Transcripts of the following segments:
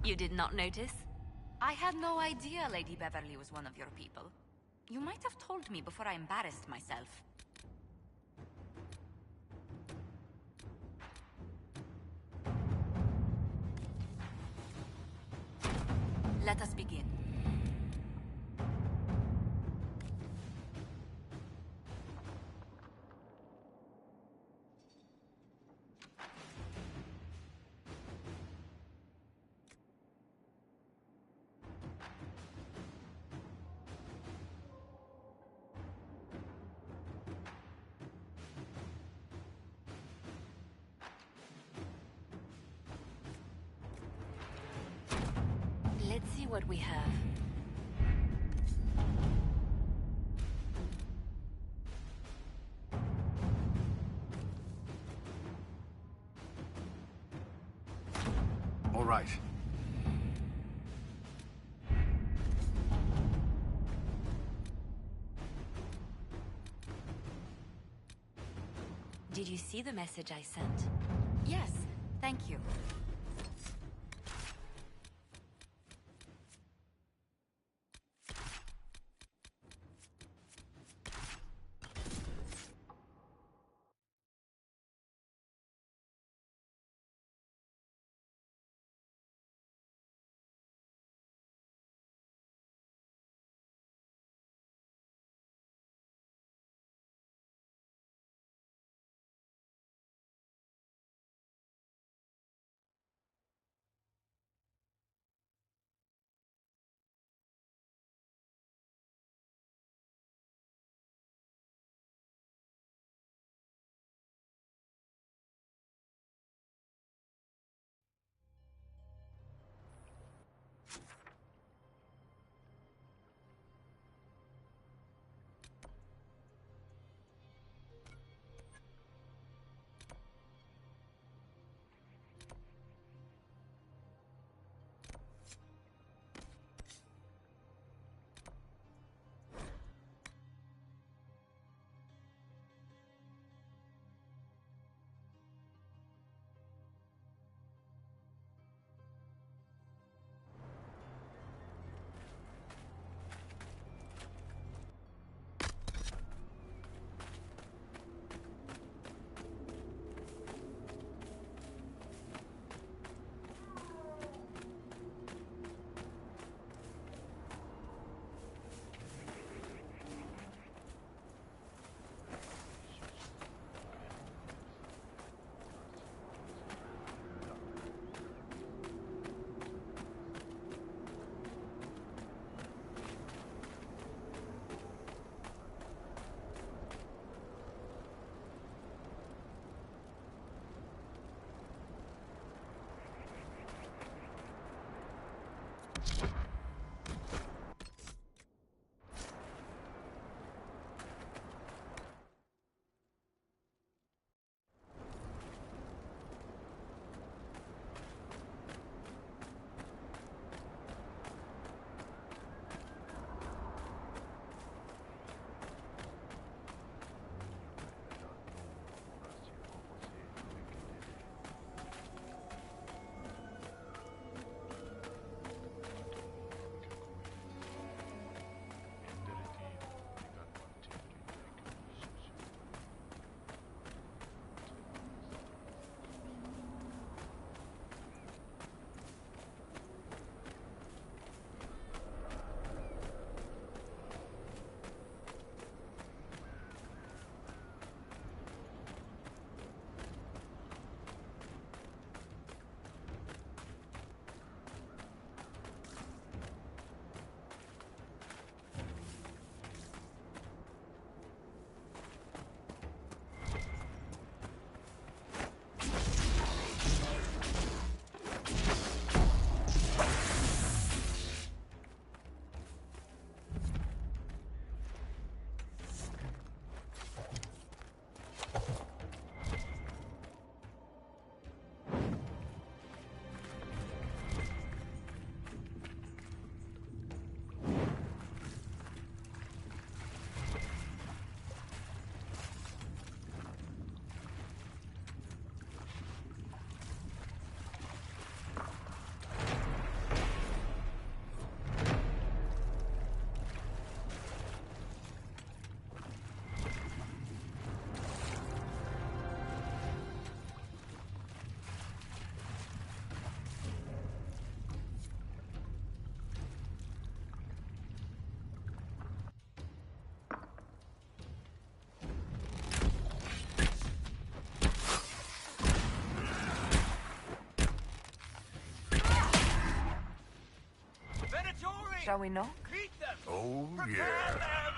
You did not notice? I had no idea Lady Beverly was one of your people. You might have told me before I embarrassed myself. Let us begin. Let's see what we have. All right. Did you see the message I sent? Yes, thank you. Shall we knock? Meet them! Oh, Prepare yeah. them!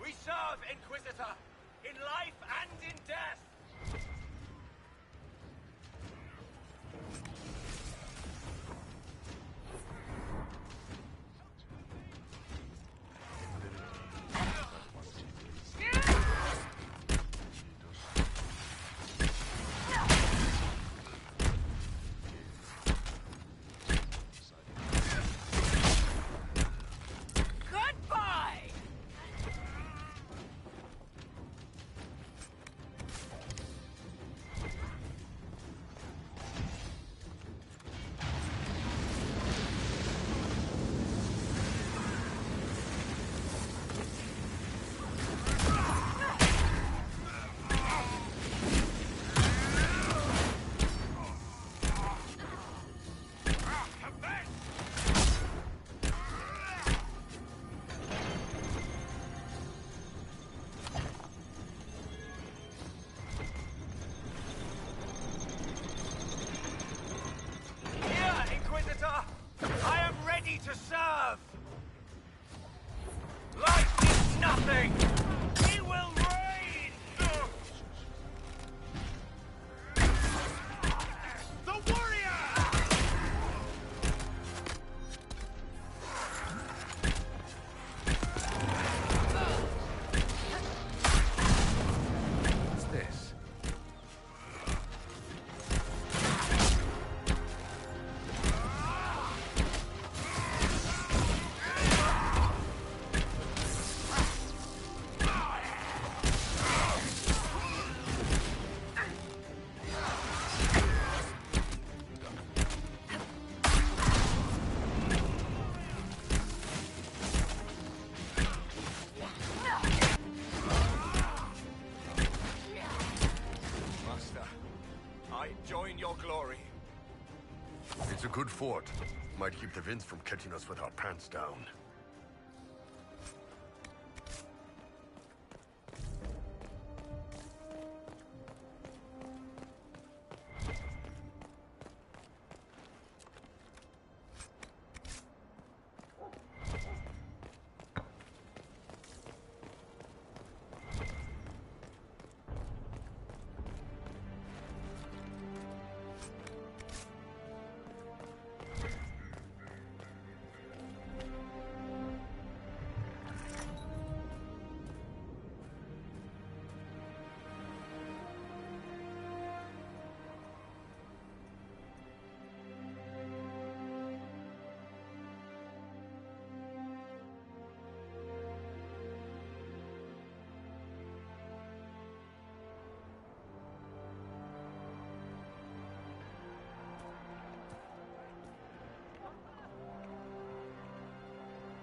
We serve, Inquisitor, in life and in death! Goodbye! Here, Inquisitor! I am ready to serve! Life is nothing! We will reign! The warrior! What's this? Master, I join your glory. It's a good fort. Might keep the winds from catching us with our pants down.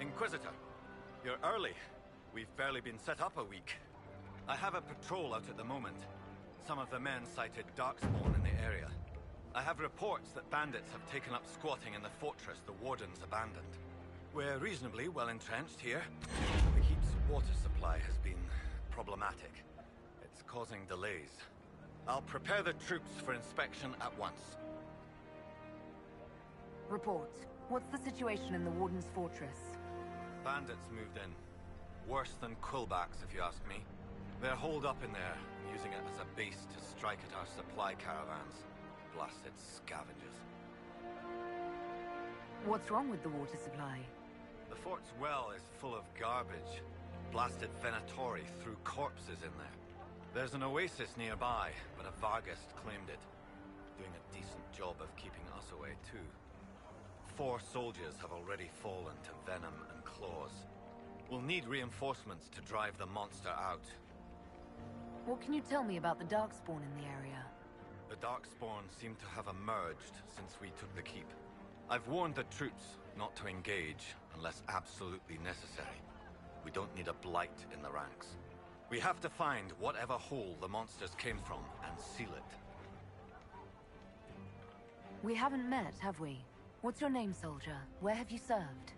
Inquisitor, you're early. We've barely been set up a week. I have a patrol out at the moment. Some of the men cited darkspawn in the area. I have reports that bandits have taken up squatting in the fortress the Wardens abandoned. We're reasonably well entrenched here. The keep's water supply has been problematic. It's causing delays. I'll prepare the troops for inspection at once. Report. What's the situation in the Warden's fortress? Bandits moved in. Worse than Quillbacks, if you ask me. They're holed up in there, using it as a base to strike at our supply caravans. Blasted scavengers. What's wrong with the water supply? The fort's well is full of garbage. Blasted Venatori threw corpses in there. There's an oasis nearby, but a Vargist claimed it. Doing a decent job of keeping us away, too. 4 soldiers have already fallen to venom and claws. We'll need reinforcements to drive the monster out. What can you tell me about the Darkspawn in the area? The Darkspawn seem to have emerged since we took the keep. I've warned the troops not to engage unless absolutely necessary. We don't need a blight in the ranks. We have to find whatever hole the monsters came from and seal it. We haven't met, have we? What's your name, soldier? Where have you served?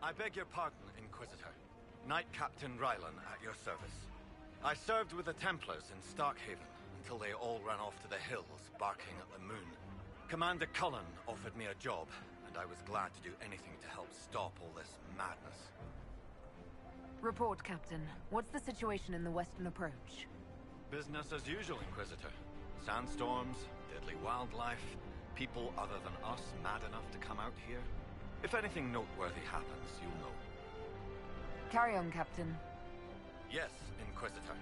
I beg your pardon, Inquisitor. Knight Captain Rylan at your service. I served with the Templars in Starkhaven until they all ran off to the hills, barking at the moon. Commander Cullen offered me a job, and I was glad to do anything to help stop all this madness. Report, Captain. What's the situation in the western approach? Business as usual, Inquisitor. Sandstorms, deadly wildlife, people other than us mad enough to come out here. If anything noteworthy happens, you'll know. Carry on, Captain. Yes, Inquisitor.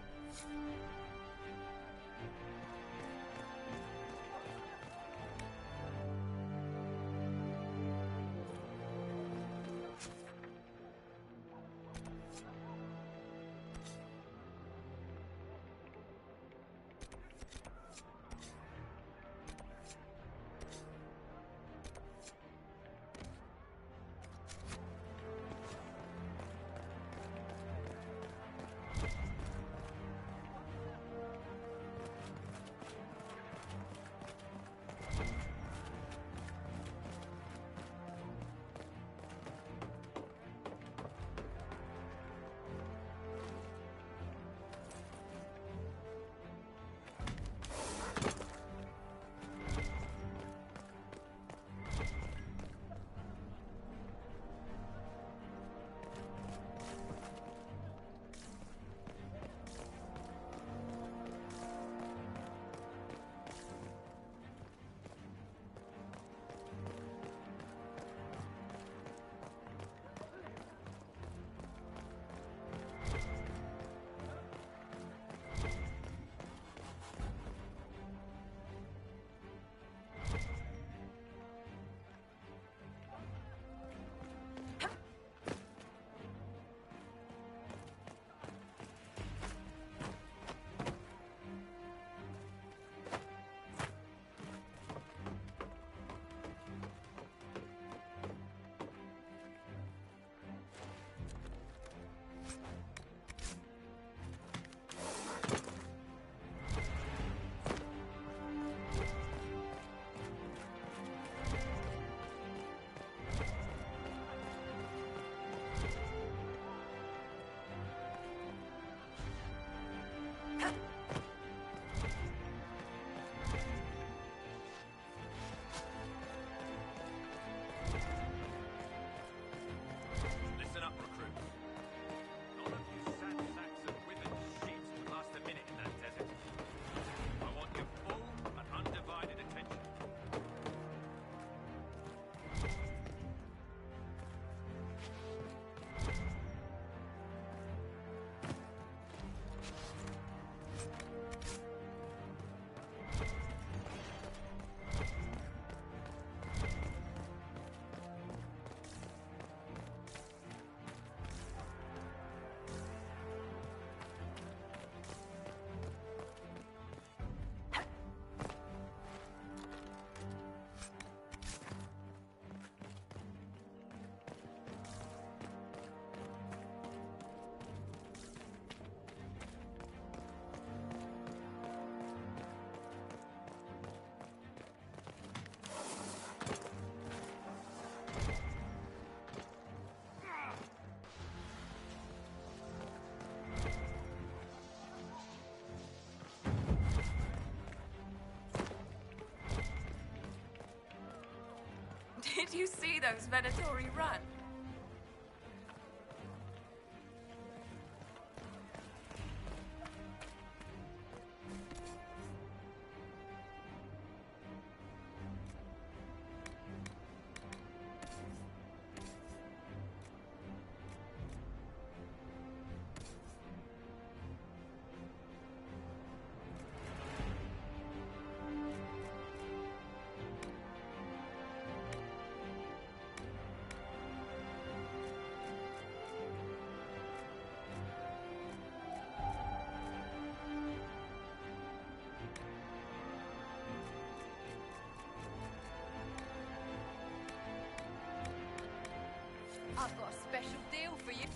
Did you see those Venatori run? special deal for you.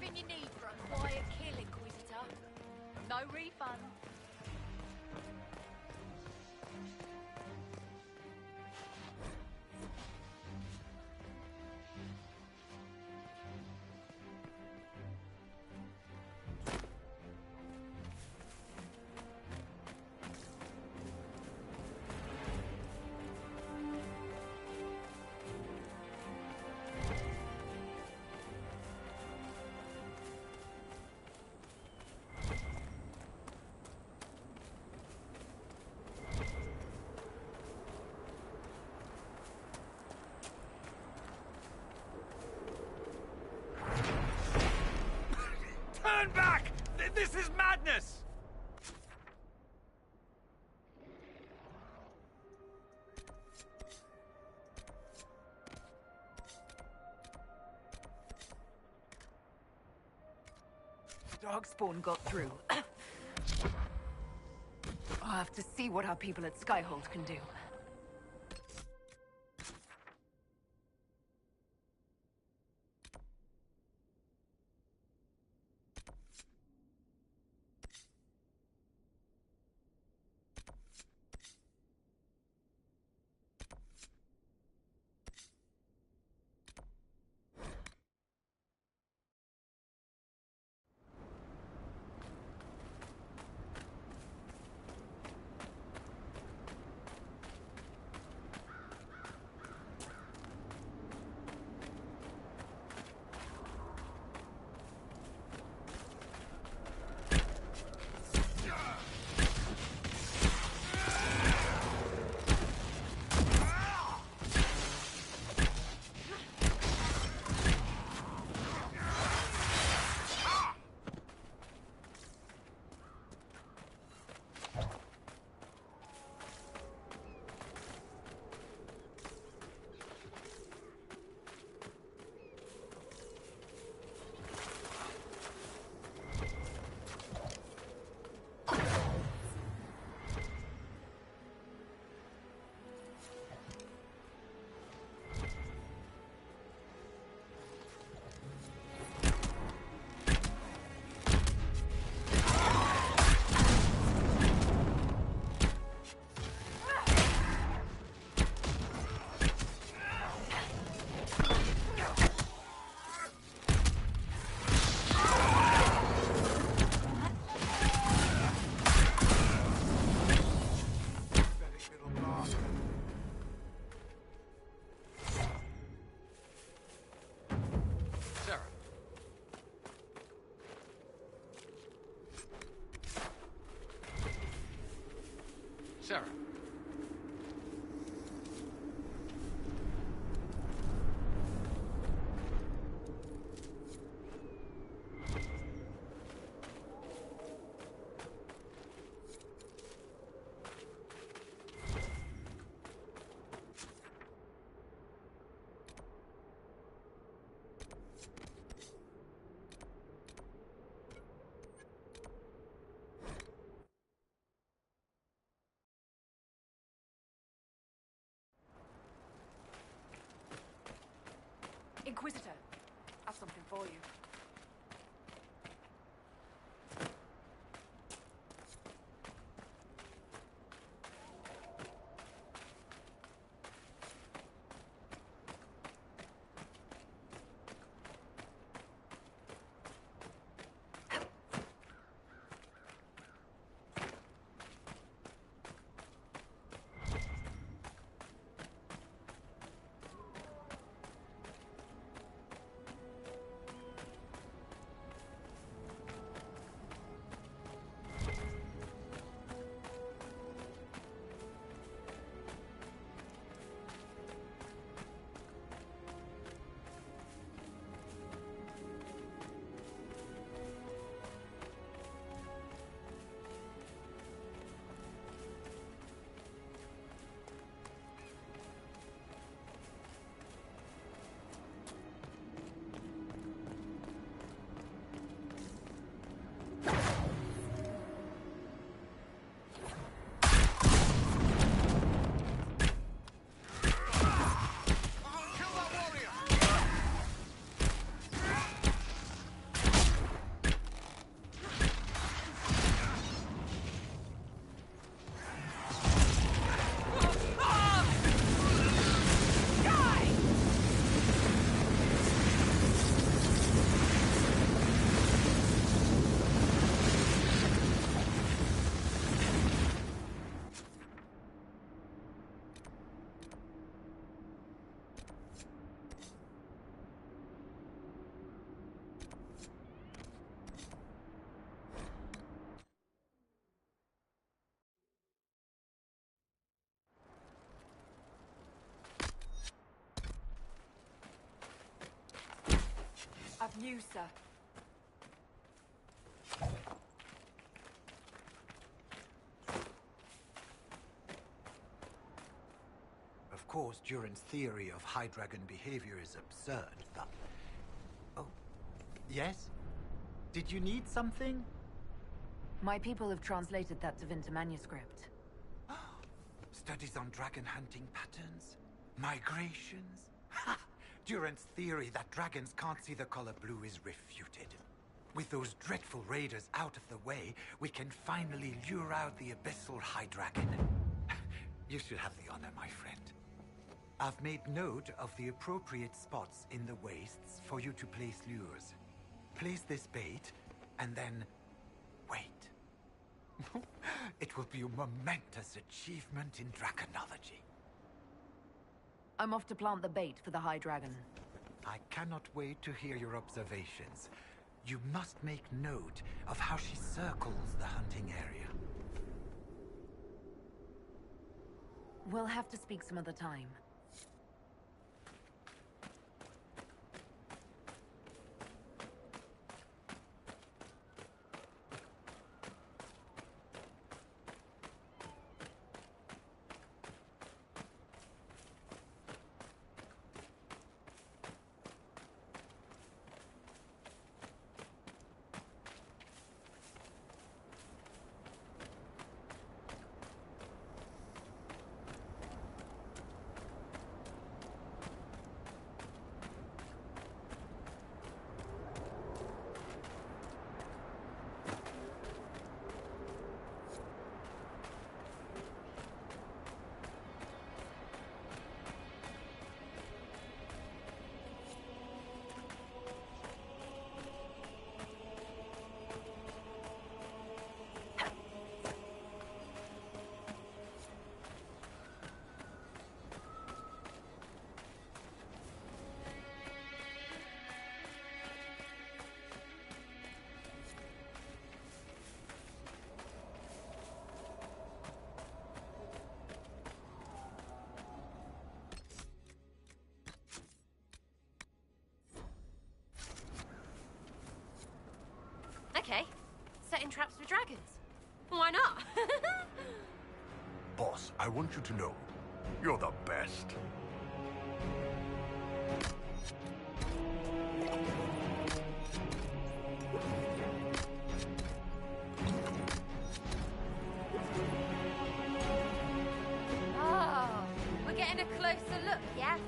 You need for a quiet kill, Inquisitor. No refund. Turn back! This is madness! Darkspawn got through. I'll have to see what our people at Skyhold can do. you. Of you, sir. Of course, Duran's theory of High Dragon behavior is absurd, but... Oh, yes? Did you need something? My people have translated that Tevinter manuscript. Studies on dragon hunting patterns? Migrations? Ha! Duran's theory that dragons can't see the color blue is refuted. With those dreadful raiders out of the way, we can finally lure out the abyssal High Dragon. You should have the honor, my friend. I've made note of the appropriate spots in the wastes for you to place lures. Place this bait, and then wait. It will be a momentous achievement in draconology. I'm off to plant the bait for the High Dragon. I cannot wait to hear your observations. You must make note of how she circles the hunting area. We'll have to speak some other time. Okay, setting traps for dragons. Why not? Boss, I want you to know, you're the best. Oh, we're getting a closer look, yeah?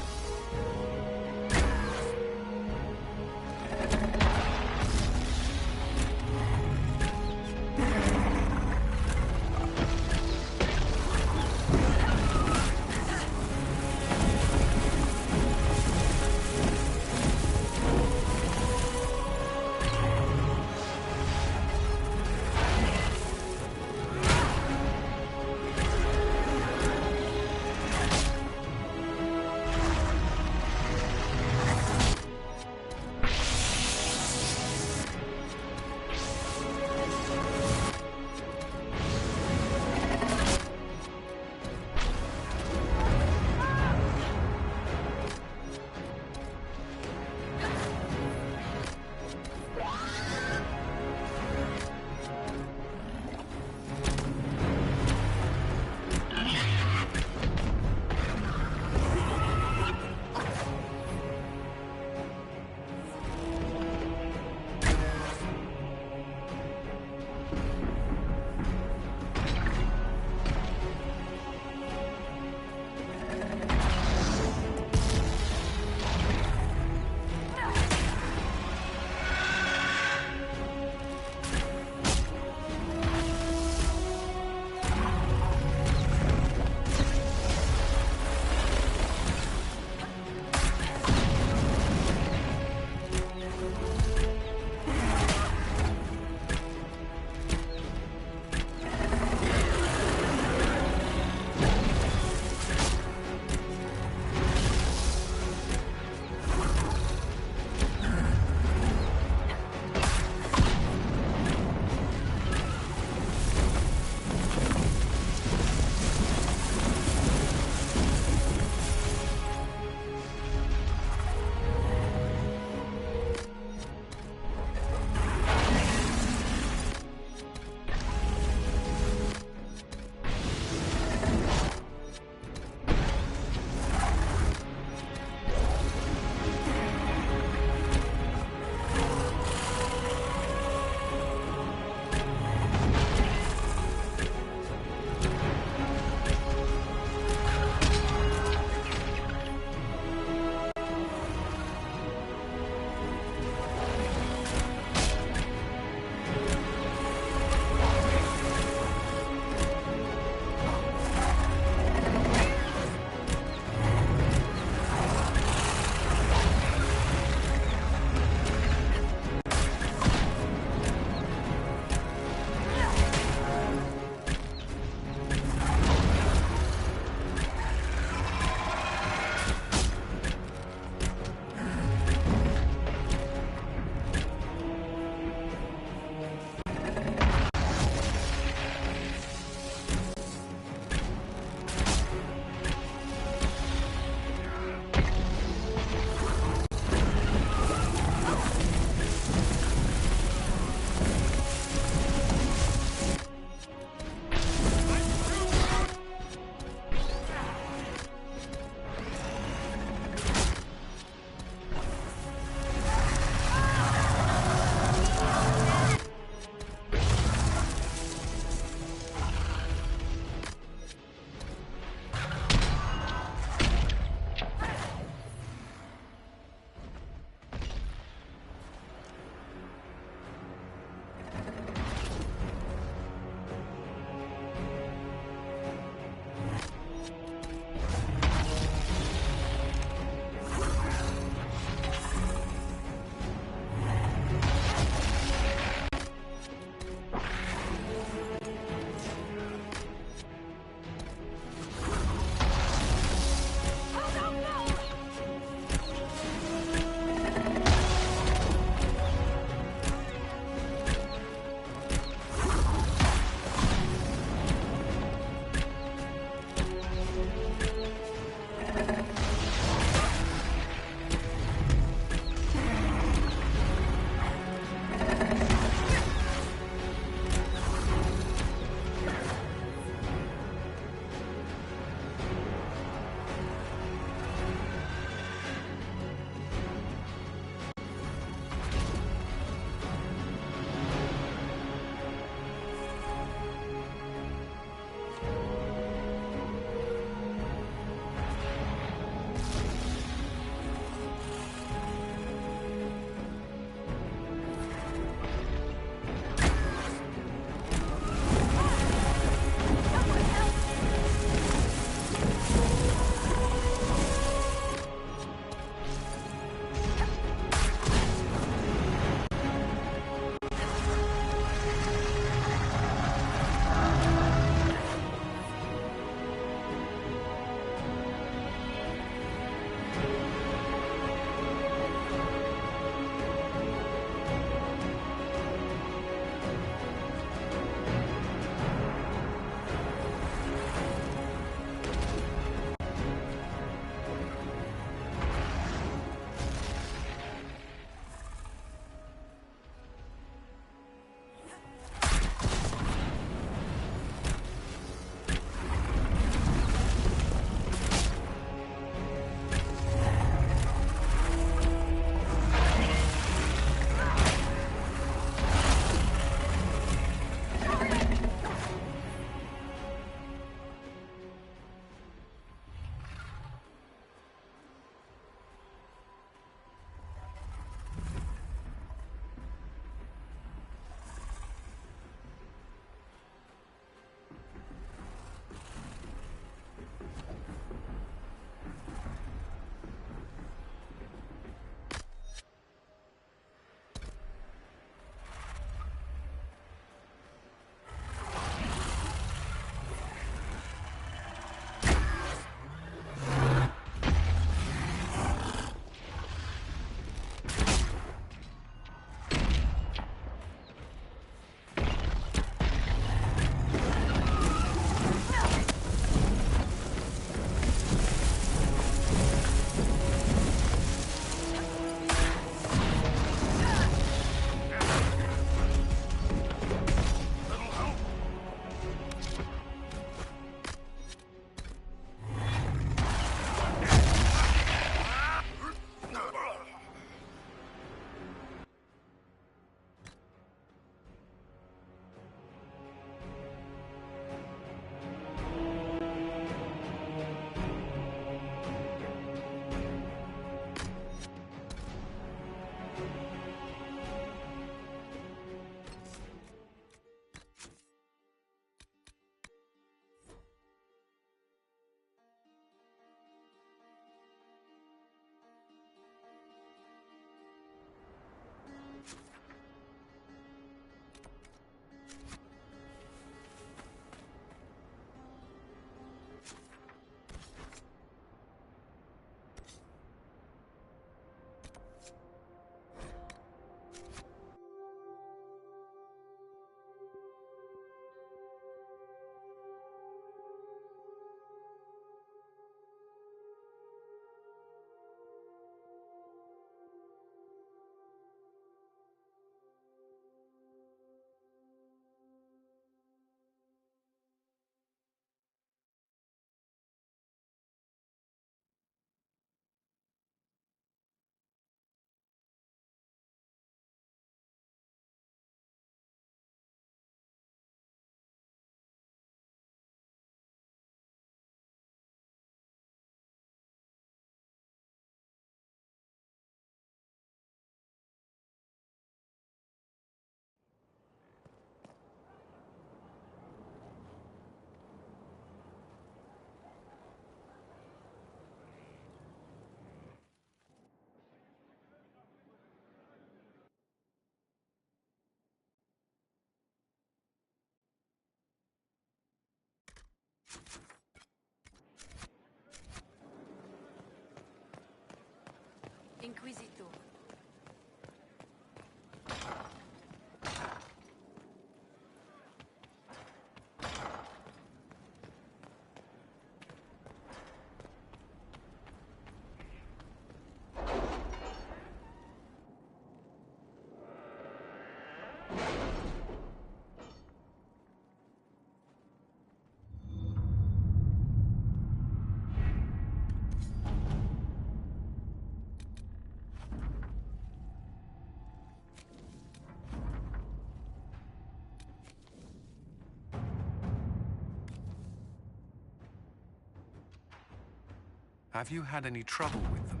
Have you had any trouble with them?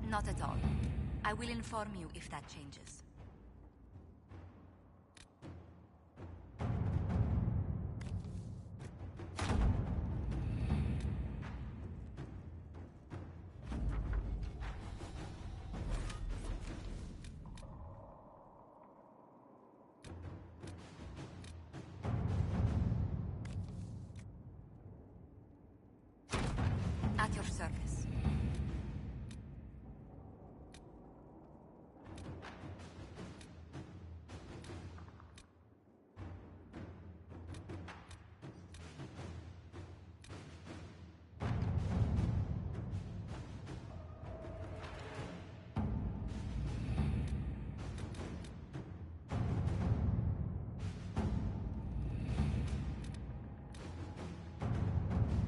Not at all. I will inform you if that changes. At your service.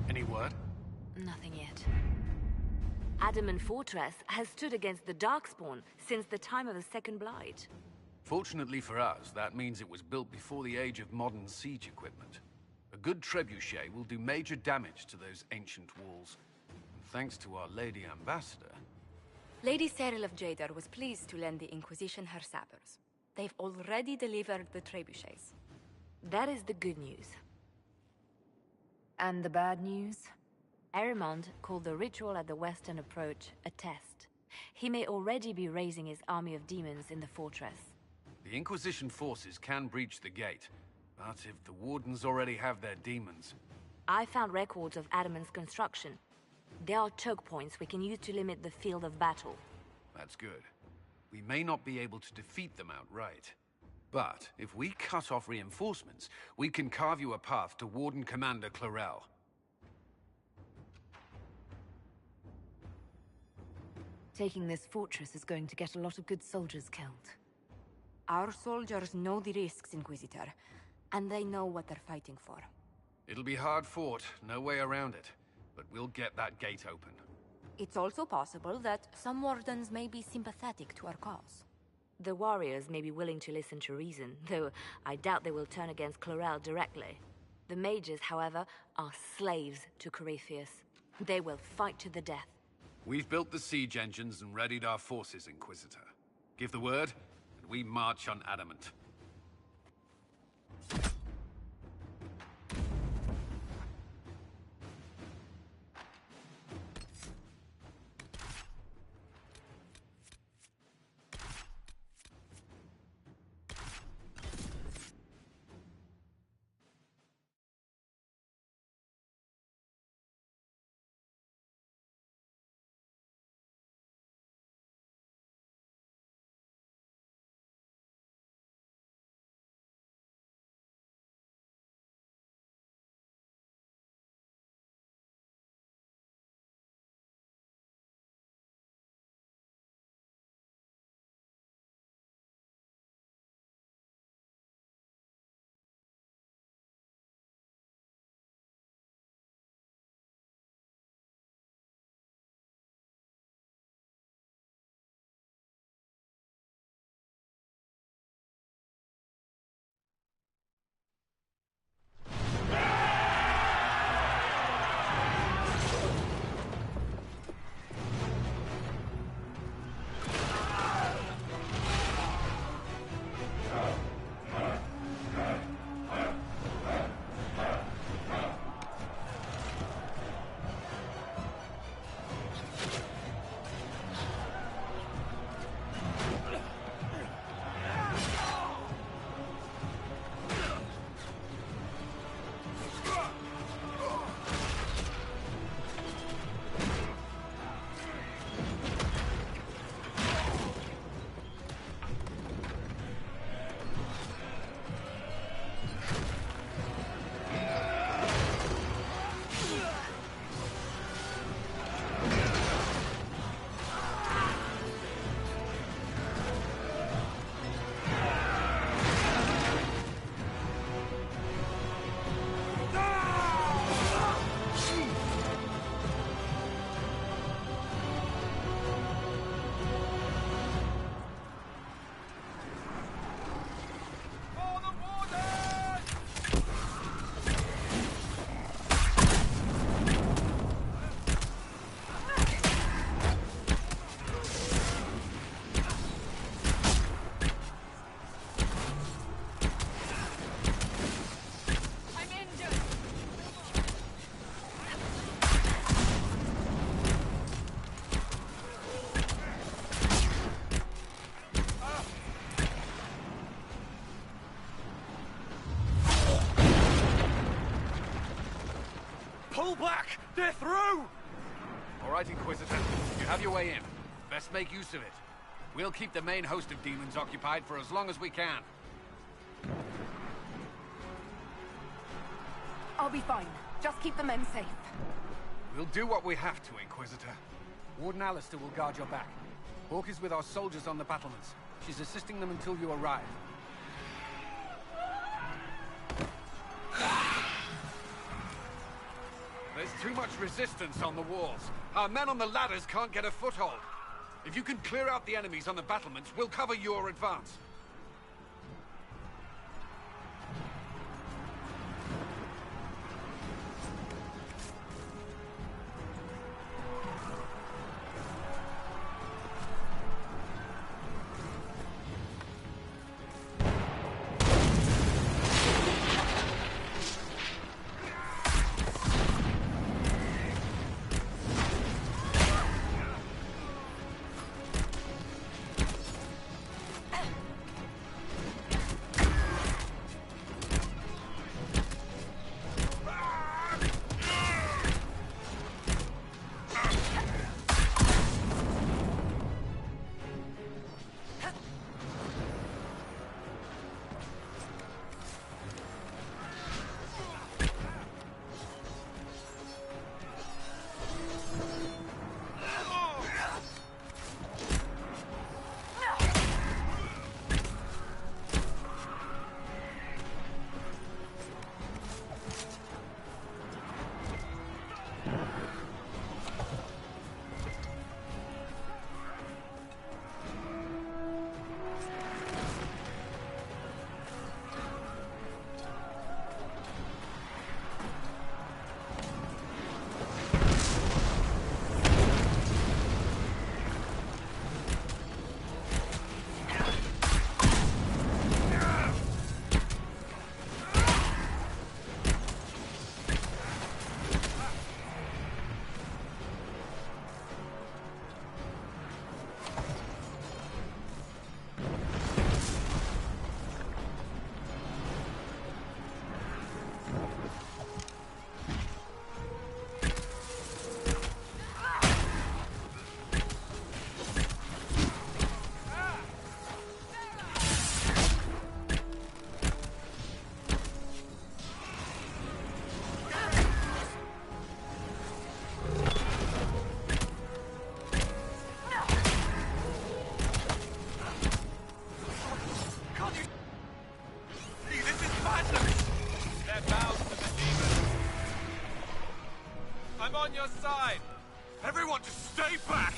Any word? Nothing yet. Adamant Fortress has stood against the Darkspawn since the time of the Second Blight. Fortunately for us, that means it was built before the age of modern siege equipment. A good trebuchet will do major damage to those ancient walls. And thanks to our Lady Ambassador... Lady Cyril of Jadar was pleased to lend the Inquisition her sabers. They've already delivered the trebuchets. That is the good news. And the bad news? Erimond called the ritual at the western approach a test. He may already be raising his army of demons in the fortress. The Inquisition forces can breach the gate, but if the Wardens already have their demons... I found records of Adamant's construction. There are choke points we can use to limit the field of battle. That's good. We may not be able to defeat them outright. But if we cut off reinforcements, we can carve you a path to Warden Commander Clarel. Taking this fortress is going to get a lot of good soldiers killed. Our soldiers know the risks, Inquisitor, and they know what they're fighting for. It'll be hard fought, no way around it. But we'll get that gate open. It's also possible that some Wardens may be sympathetic to our cause. The warriors may be willing to listen to reason, though I doubt they will turn against Clarel directly. The mages, however, are slaves to Corypheus. They will fight to the death. We've built the siege engines and readied our forces, Inquisitor. Give the word, and we march on Adamant. Pull back! They're through! All right, Inquisitor. You have your way in. Best make use of it. We'll keep the main host of demons occupied for as long as we can. I'll be fine. Just keep the men safe. We'll do what we have to, Inquisitor. Warden Alistair will guard your back. Hawk is with our soldiers on the battlements. She's assisting them until you arrive. There's too much resistance on the walls. Our men on the ladders can't get a foothold. If you can clear out the enemies on the battlements, we'll cover your advance. On your side! Everyone just stay back!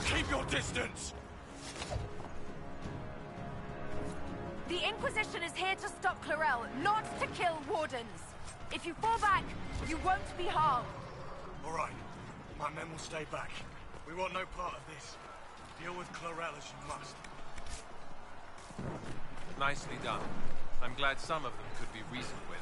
Keep your distance! The Inquisition is here to stop Clarel, not to kill Wardens. If you fall back, you won't be harmed. All right. My men will stay back. We want no part of this. Deal with Clarel as you must. Nicely done. I'm glad some of them could be reasoned with.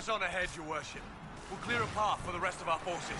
Press on ahead, your worship. We'll clear a path for the rest of our forces.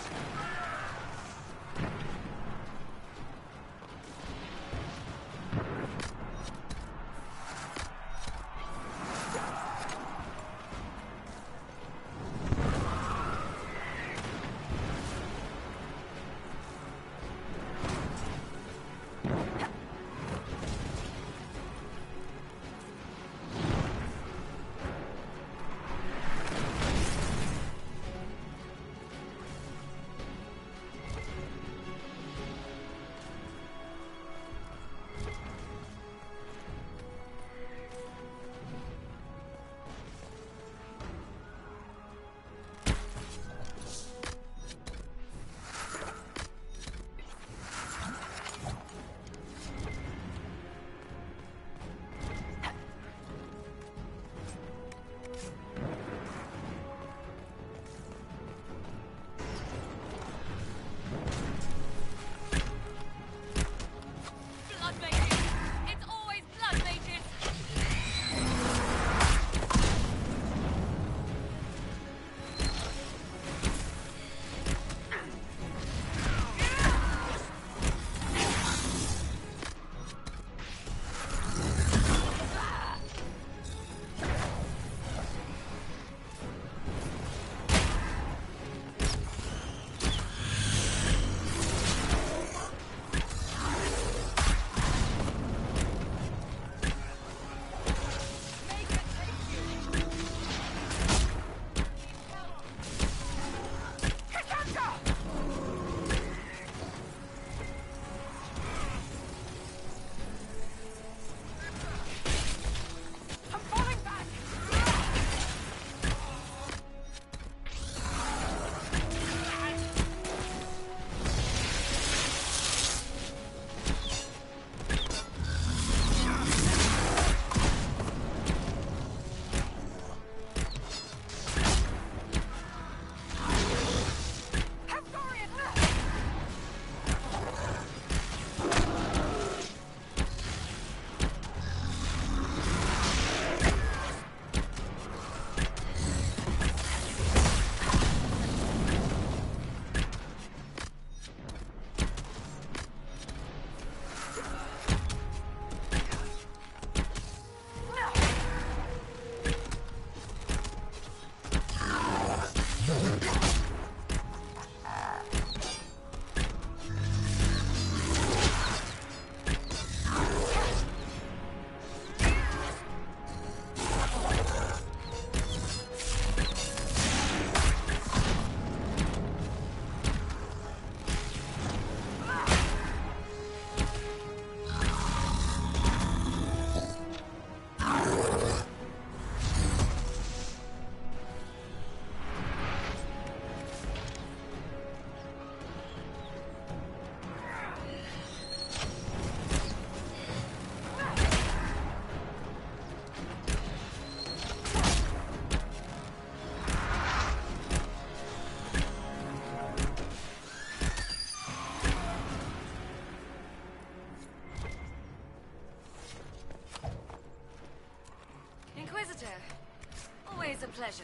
Always a pleasure.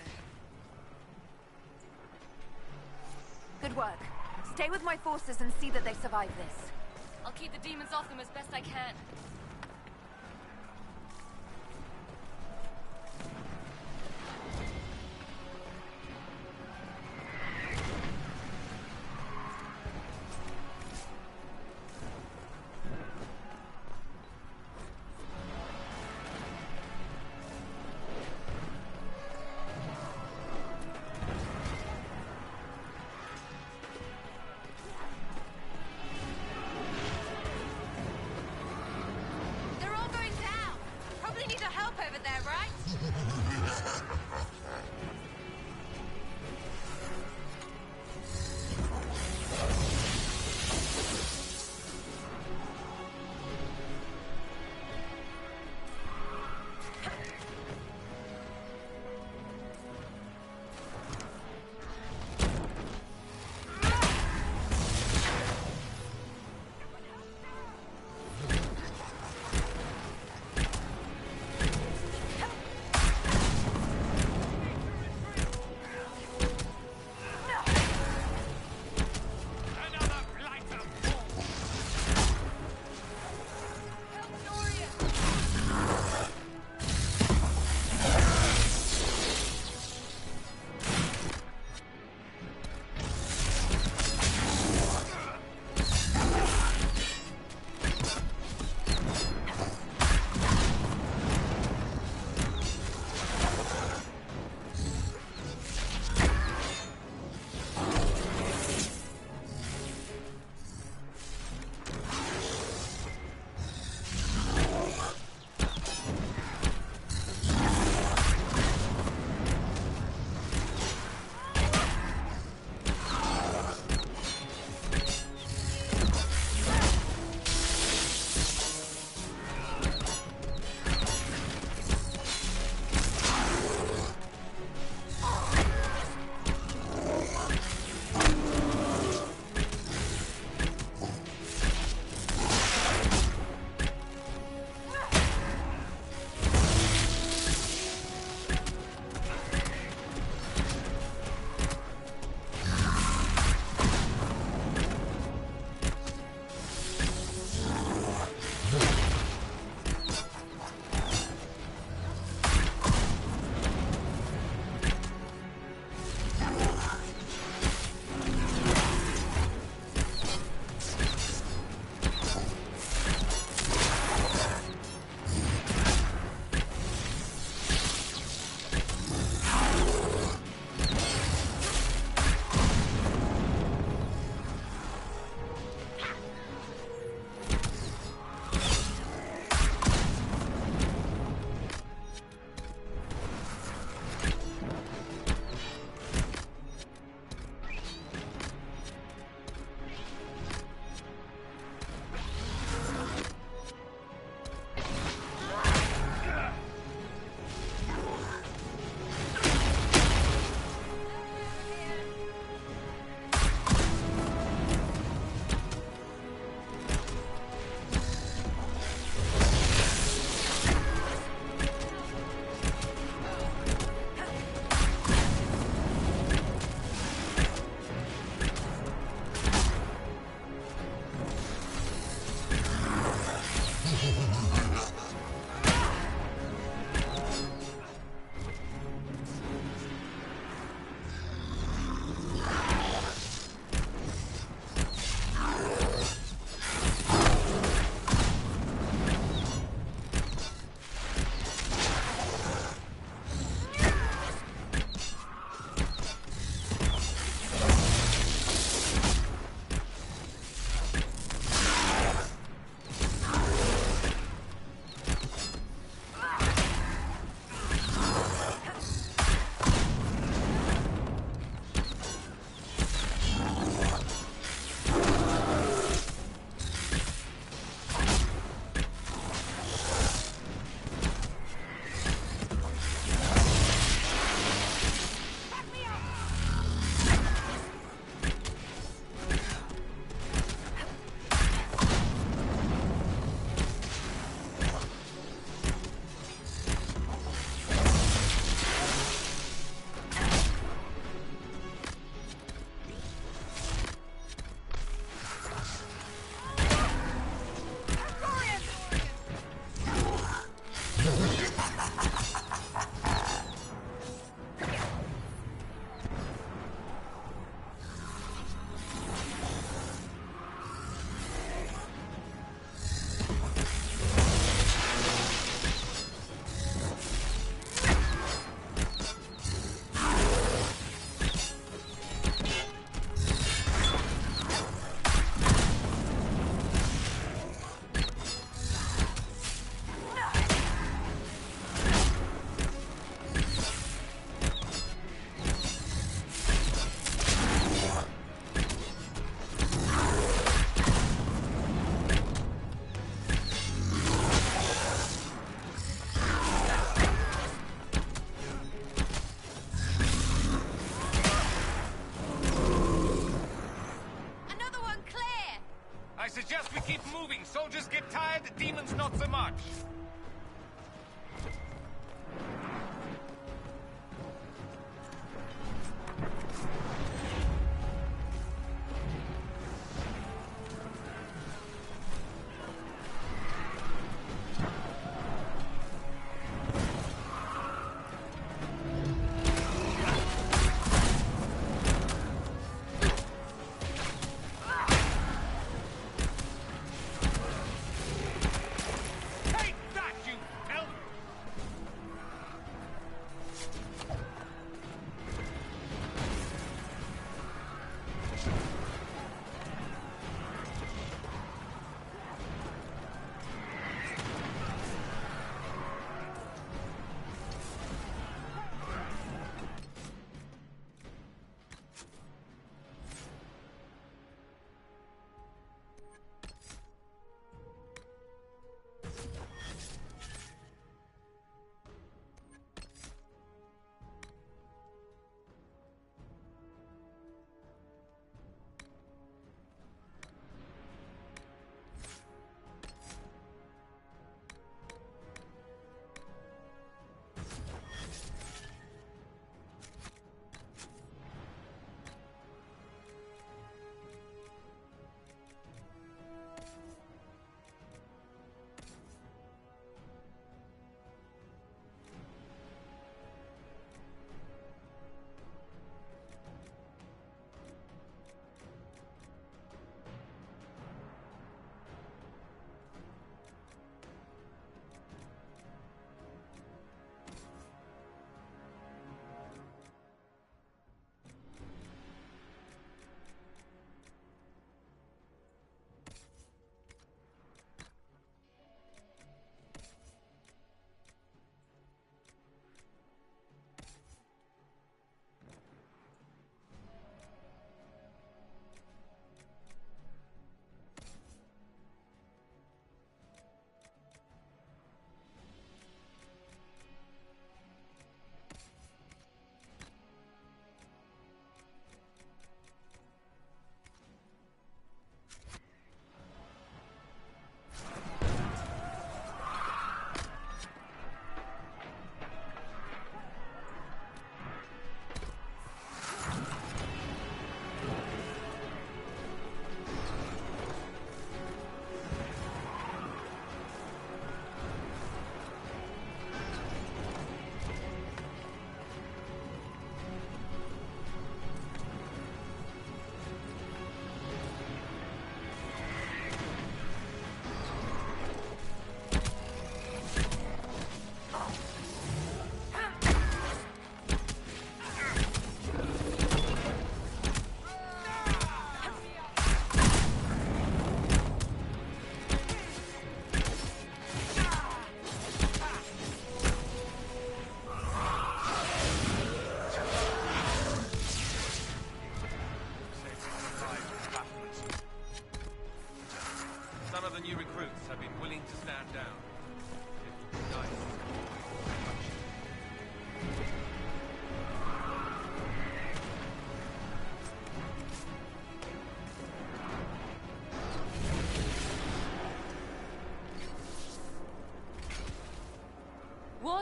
Good work. Stay with my forces and see that they survive this. I'll keep the demons off them as best I can. fast we keep moving, soldiers get tired, the demons not so much.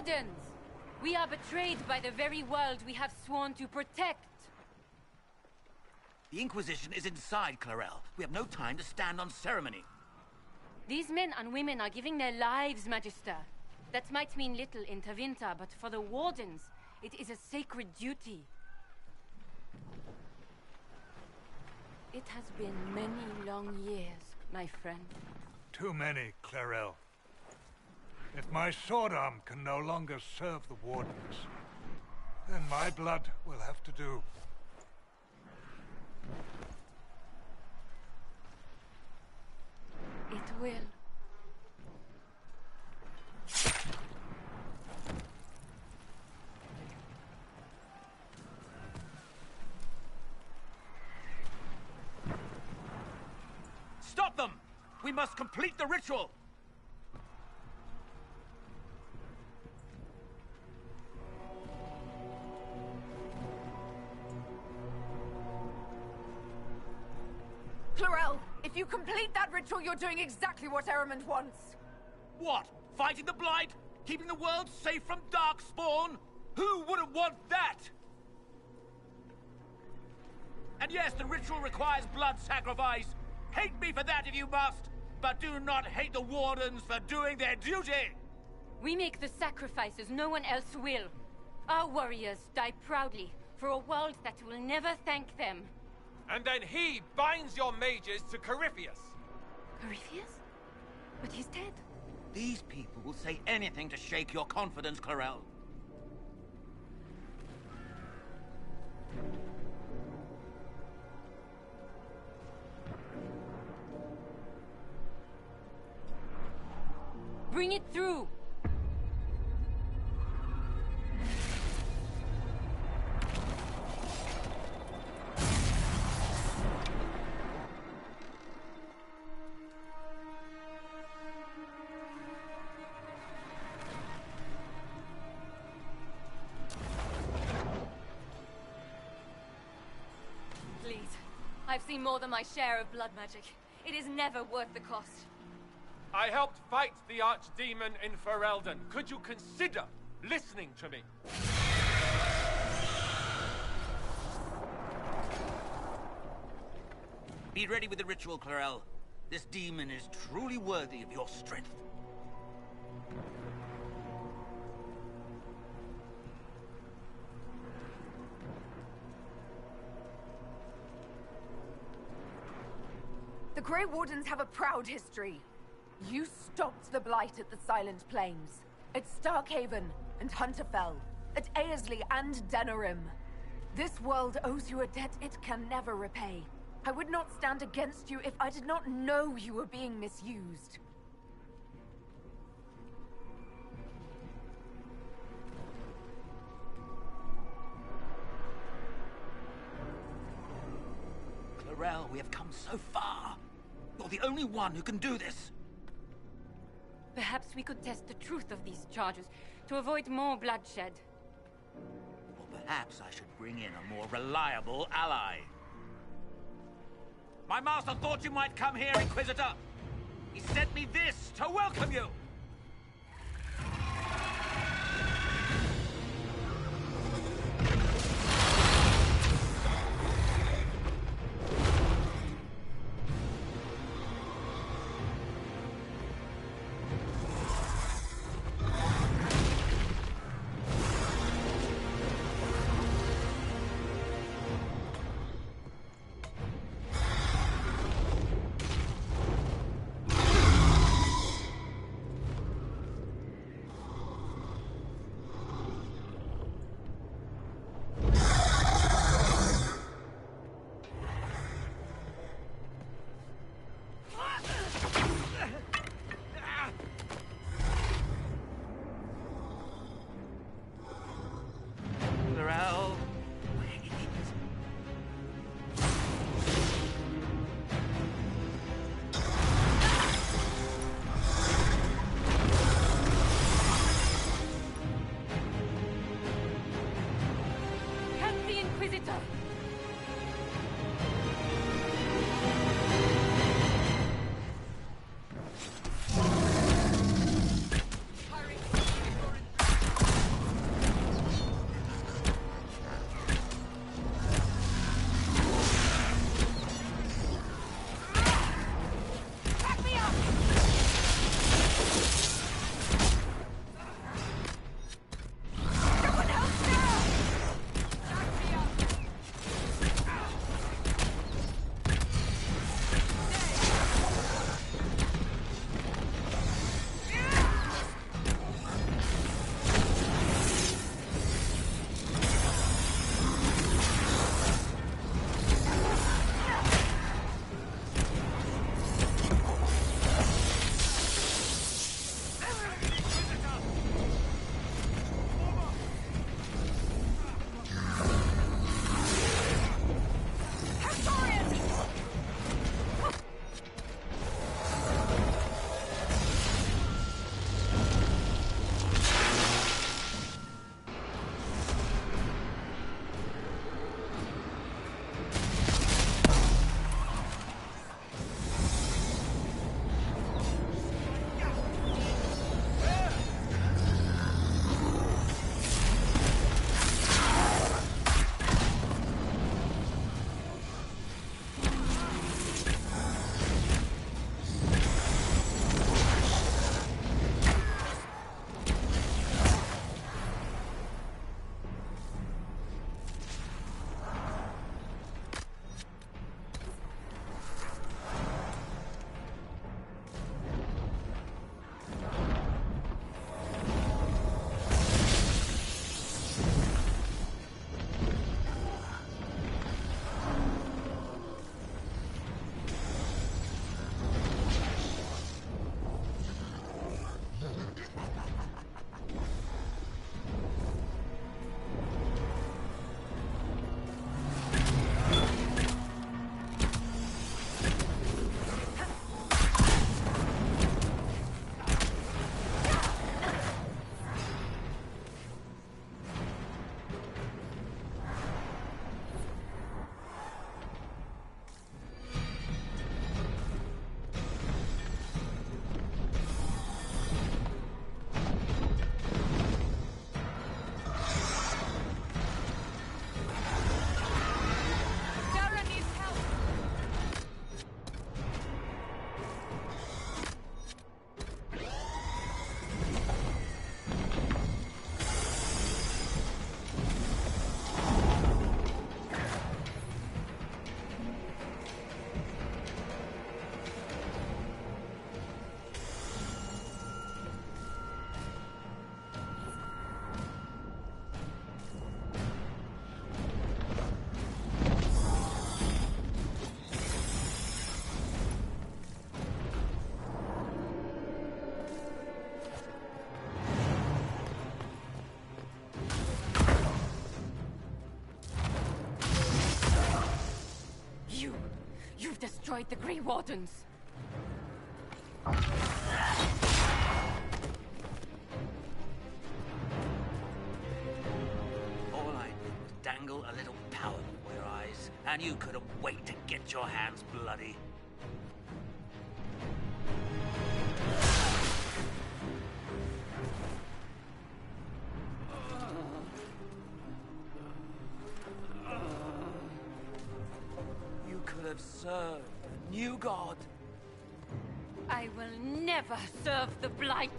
Wardens! We are betrayed by the very world we have sworn to protect! The Inquisition is inside, Clarel. We have no time to stand on ceremony. These men and women are giving their lives, Magister. That might mean little in Tavinta, but for the Wardens, it is a sacred duty. It has been many long years, my friend. Too many, Clarel. If my sword arm can no longer serve the Wardens, then my blood will have to do. It will. Stop them! We must complete the ritual! Clarel, if you complete that ritual, you're doing exactly what Ehrman wants. What? Fighting the Blight? Keeping the world safe from Darkspawn? Who wouldn't want that? And yes, the ritual requires blood sacrifice. Hate me for that if you must, but do not hate the Wardens for doing their duty! We make the sacrifices no one else will. Our warriors die proudly for a world that will never thank them. And then he binds your mages to Corypheus. Corypheus? But he's dead. These people will say anything to shake your confidence, Clarel. Bring it through! Please. I've seen more than my share of blood magic. It is never worth the cost. I helped fight the Archdemon in Ferelden. Could you consider listening to me? Be ready with the ritual, Clarel. This demon is truly worthy of your strength. The Grey Wardens have a proud history. You stopped the Blight at the Silent Plains, at Starkhaven and Hunterfell, at Aesley and Denerim. This world owes you a debt it can never repay. I would not stand against you if I did not know you were being misused. Clarel, we have come so far. You're the only one who can do this. Perhaps we could test the truth of these charges to avoid more bloodshed. Or perhaps I should bring in a more reliable ally. My master thought you might come here, Inquisitor. He sent me this to welcome you. have destroyed the Grey Wardens. All I did was dangle a little power before your eyes, and you couldn't wait to get your hands bloody. You could have served the new god. I will never serve the Blight!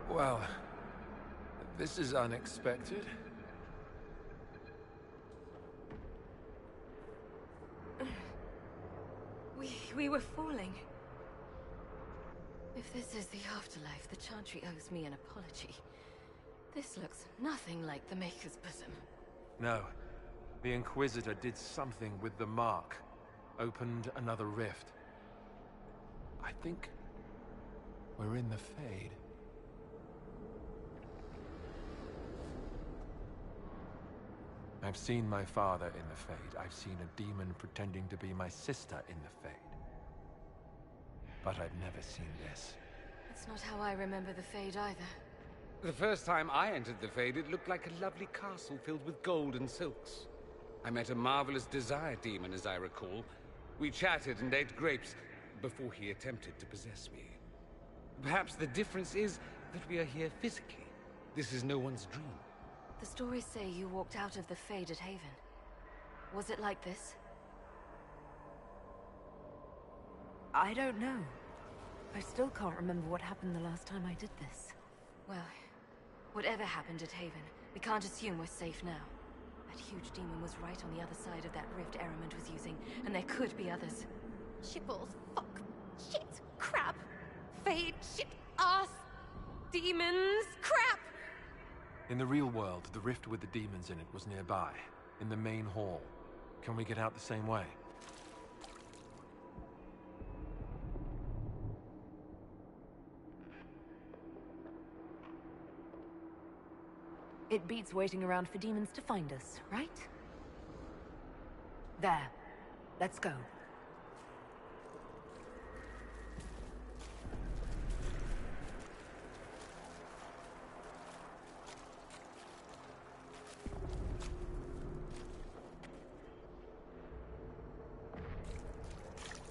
Well, this is unexpected. We were falling. If this is the afterlife, the Chantry owes me an apology. This looks nothing like the Maker's bosom. No. The Inquisitor did something with the mark. Opened another rift. I think we're in the Fade. I've seen my father in the Fade. I've seen a demon pretending to be my sister in the Fade. But I've never seen this. That's not how I remember the Fade either. The first time I entered the Fade, it looked like a lovely castle filled with gold and silks. I met a marvelous desire demon, as I recall. We chatted and ate grapes before he attempted to possess me. Perhaps the difference is that we are here physically. This is no one's dream. The stories say you walked out of the Fade at Haven. Was it like this? I don't know. I still can't remember what happened the last time I did this. Well, whatever happened at Haven, we can't assume we're safe now. That huge demon was right on the other side of that rift Ehrman was using, and there could be others. Shitballs, fuck, shit, crap, Fade, shit, ass, demons, crap! In the real world, the rift with the demons in it was nearby, in the main hall. Can we get out the same way? It beats waiting around for demons to find us, right? There. Let's go.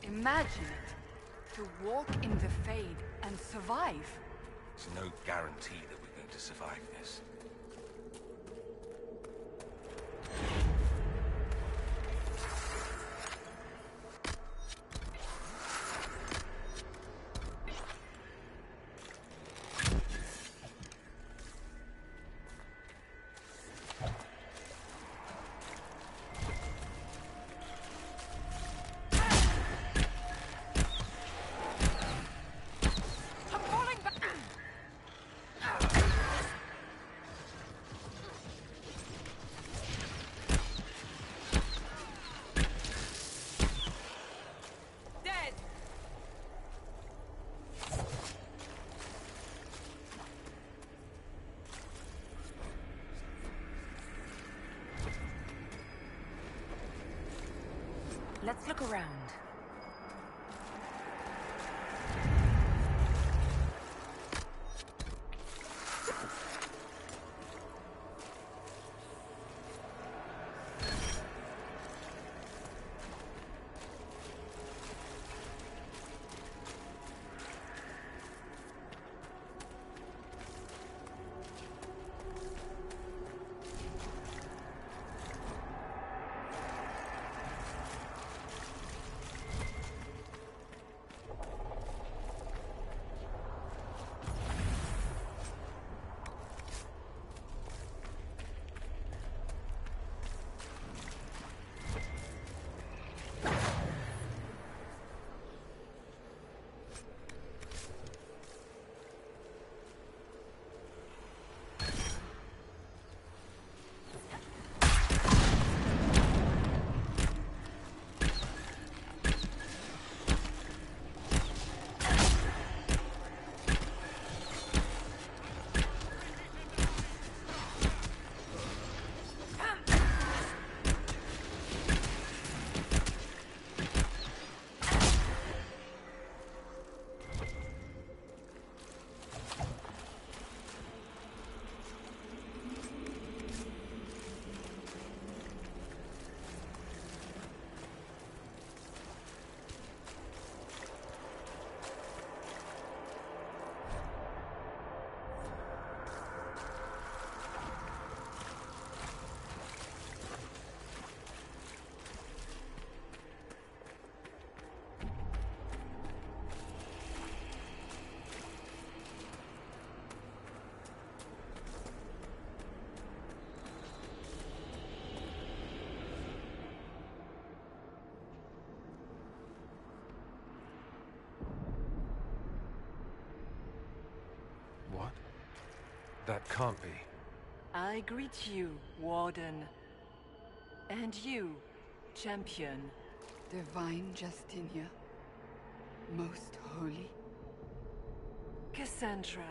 Imagine it. to walk in the Fade and survive. There's no guarantee that we're going to survive this. Let's look around. What? That can't be. I greet you, Warden. And you, Champion. Divine Justinia. Most holy. Cassandra.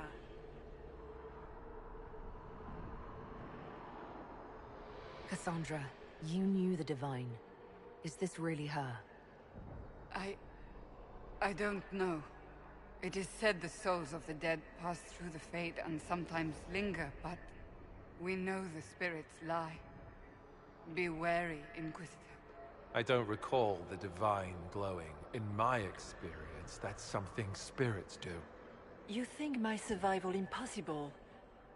Cassandra, you knew the Divine. Is this really her? I don't know. It is said the souls of the dead pass through the Fade and sometimes linger, but we know the spirits lie. Be wary, Inquisitor. I don't recall the Divine glowing. In my experience, that's something spirits do. You think my survival impossible,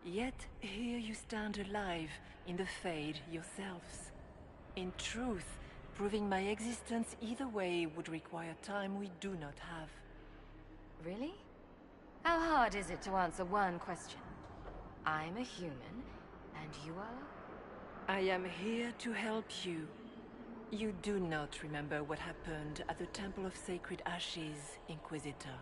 yet here you stand alive in the Fade yourselves. In truth, proving my existence either way would require time we do not have. Really? How hard is it to answer one question? I'm a human, and you are? I am here to help you. You do not remember what happened at the Temple of Sacred Ashes, Inquisitor.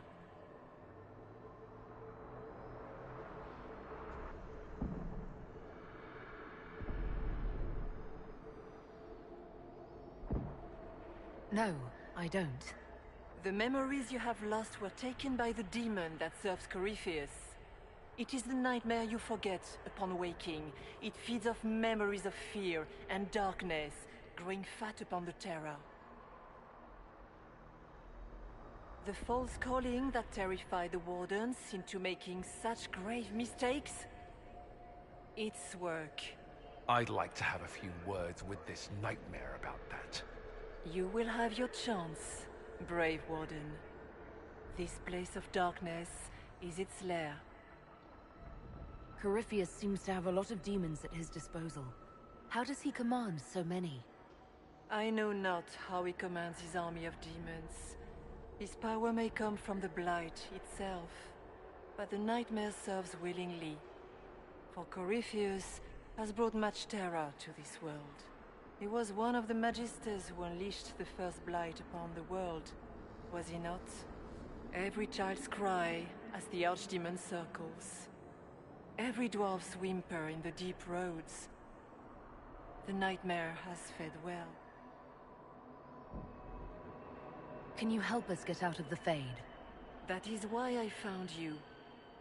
No, I don't. The memories you have lost were taken by the demon that serves Corypheus. It is the nightmare you forget upon waking. It feeds off memories of fear and darkness, growing fat upon the terror. The false calling that terrified the Wardens into making such grave mistakes? Its work. I'd like to have a few words with this nightmare about that. You will have your chance, brave Warden. This place of darkness is its lair. Corypheus seems to have a lot of demons at his disposal. How does he command so many? I know not how he commands his army of demons. His power may come from the Blight itself, but the Nightmare serves willingly. For Corypheus has brought much terror to this world. He was one of the Magisters who unleashed the first Blight upon the world, was he not? Every child's cry as the Archdemon circles. Every dwarf's whimper in the deep roads. The Nightmare has fed well. Can you help us get out of the Fade? That is why I found you.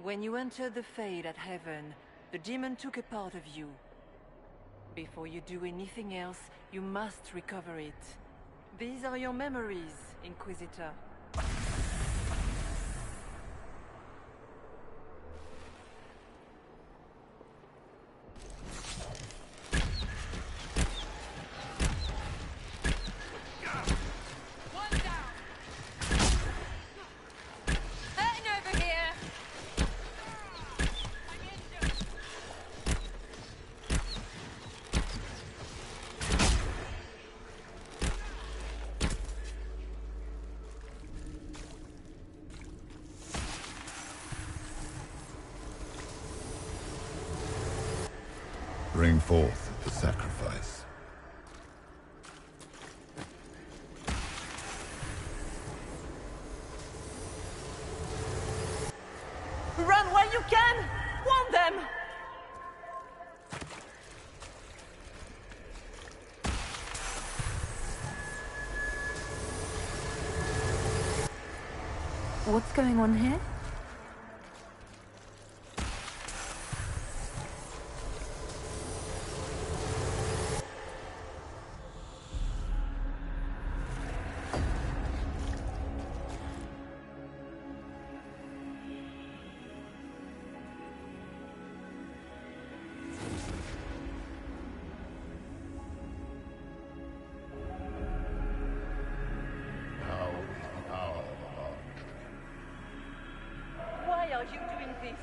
When you entered the Fade at Heaven, the demon took a part of you. Before you do anything else, you must recover it. These are your memories, Inquisitor. Bring forth the sacrifice. Run while you can! Warn them! What's going on here? Why are you doing this?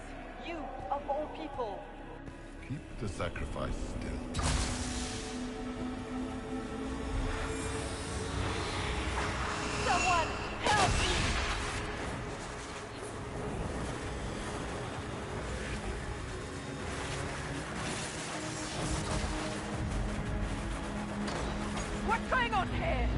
You, of all people. Keep the sacrifice still. Someone, help me! What's going on here?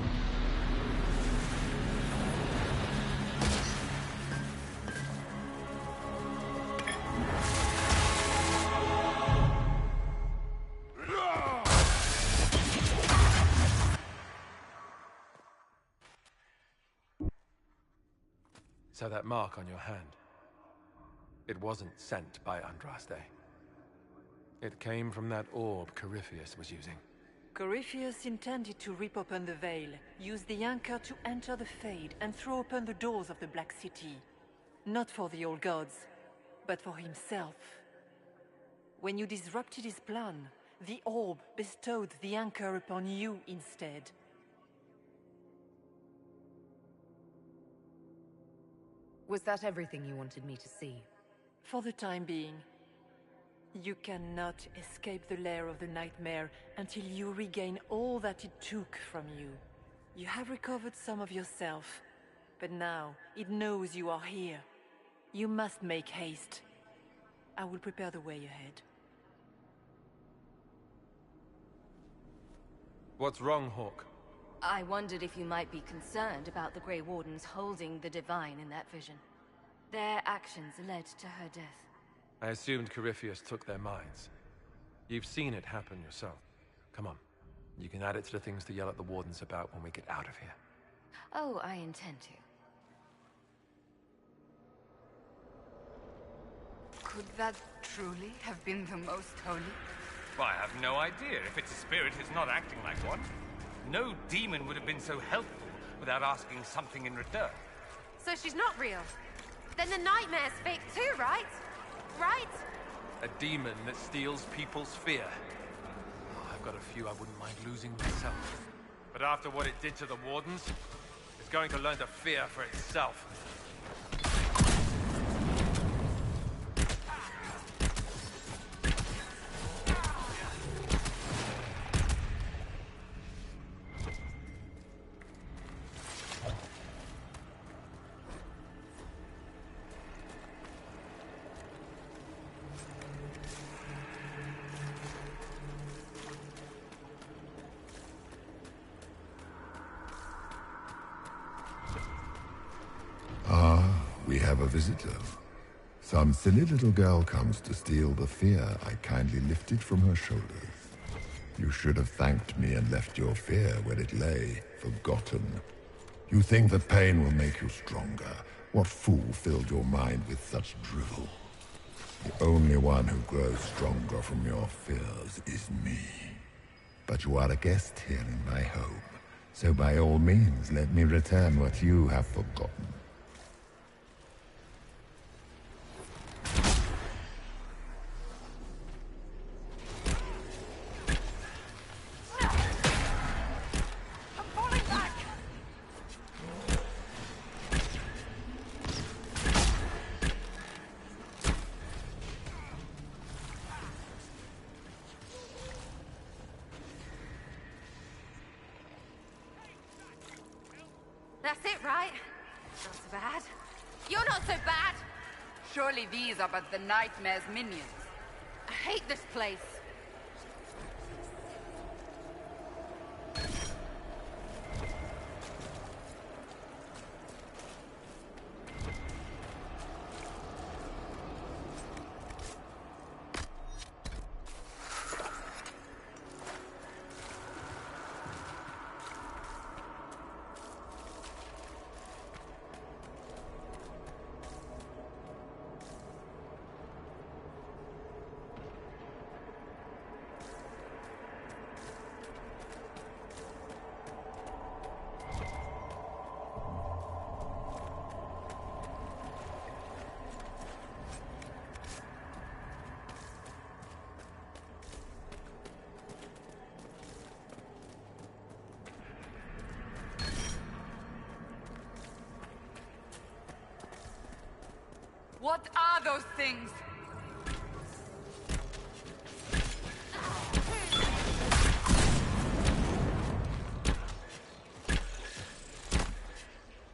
So that mark on your hand, it wasn't sent by Andraste. It came from that orb Corypheus was using. Corypheus intended to rip open the veil, use the anchor to enter the Fade, and throw open the doors of the Black City. Not for the old gods, but for himself. When you disrupted his plan, the orb bestowed the anchor upon you instead. Was that everything you wanted me to see? For the time being. You cannot escape the lair of the Nightmare until you regain all that it took from you. You have recovered some of yourself, but now it knows you are here. You must make haste. I will prepare the way ahead. What's wrong, Hawk? I wondered if you might be concerned about the Grey Wardens holding the Divine in that vision. Their actions led to her death. I assumed Corypheus took their minds. You've seen it happen yourself. Come on. You can add it to the things to yell at the Wardens about when we get out of here. Oh, I intend to. Could that truly have been the most holy? Why, I have no idea. If it's a spirit, it's not acting like one. No demon would have been so helpful without asking something in return. So she's not real? Then the Nightmare's fake too, right? Right? A demon that steals people's fear. Oh, I've got a few I wouldn't mind losing myself. But after what it did to the Wardens, it's going to learn to fear for itself. We have a visitor. Some silly little girl comes to steal the fear I kindly lifted from her shoulders. You should have thanked me and left your fear where it lay, forgotten. You think that pain will make you stronger. What fool filled your mind with such drivel? The only one who grows stronger from your fears is me. But you are a guest here in my home, so by all means let me return what you have forgotten. That's it, right? Not so bad. You're not so bad! Surely these are but the Nightmare's minions. I hate this place. What are those things?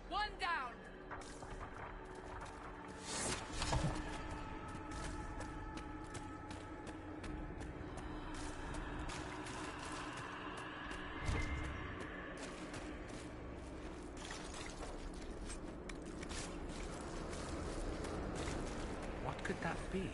One down! What could that be?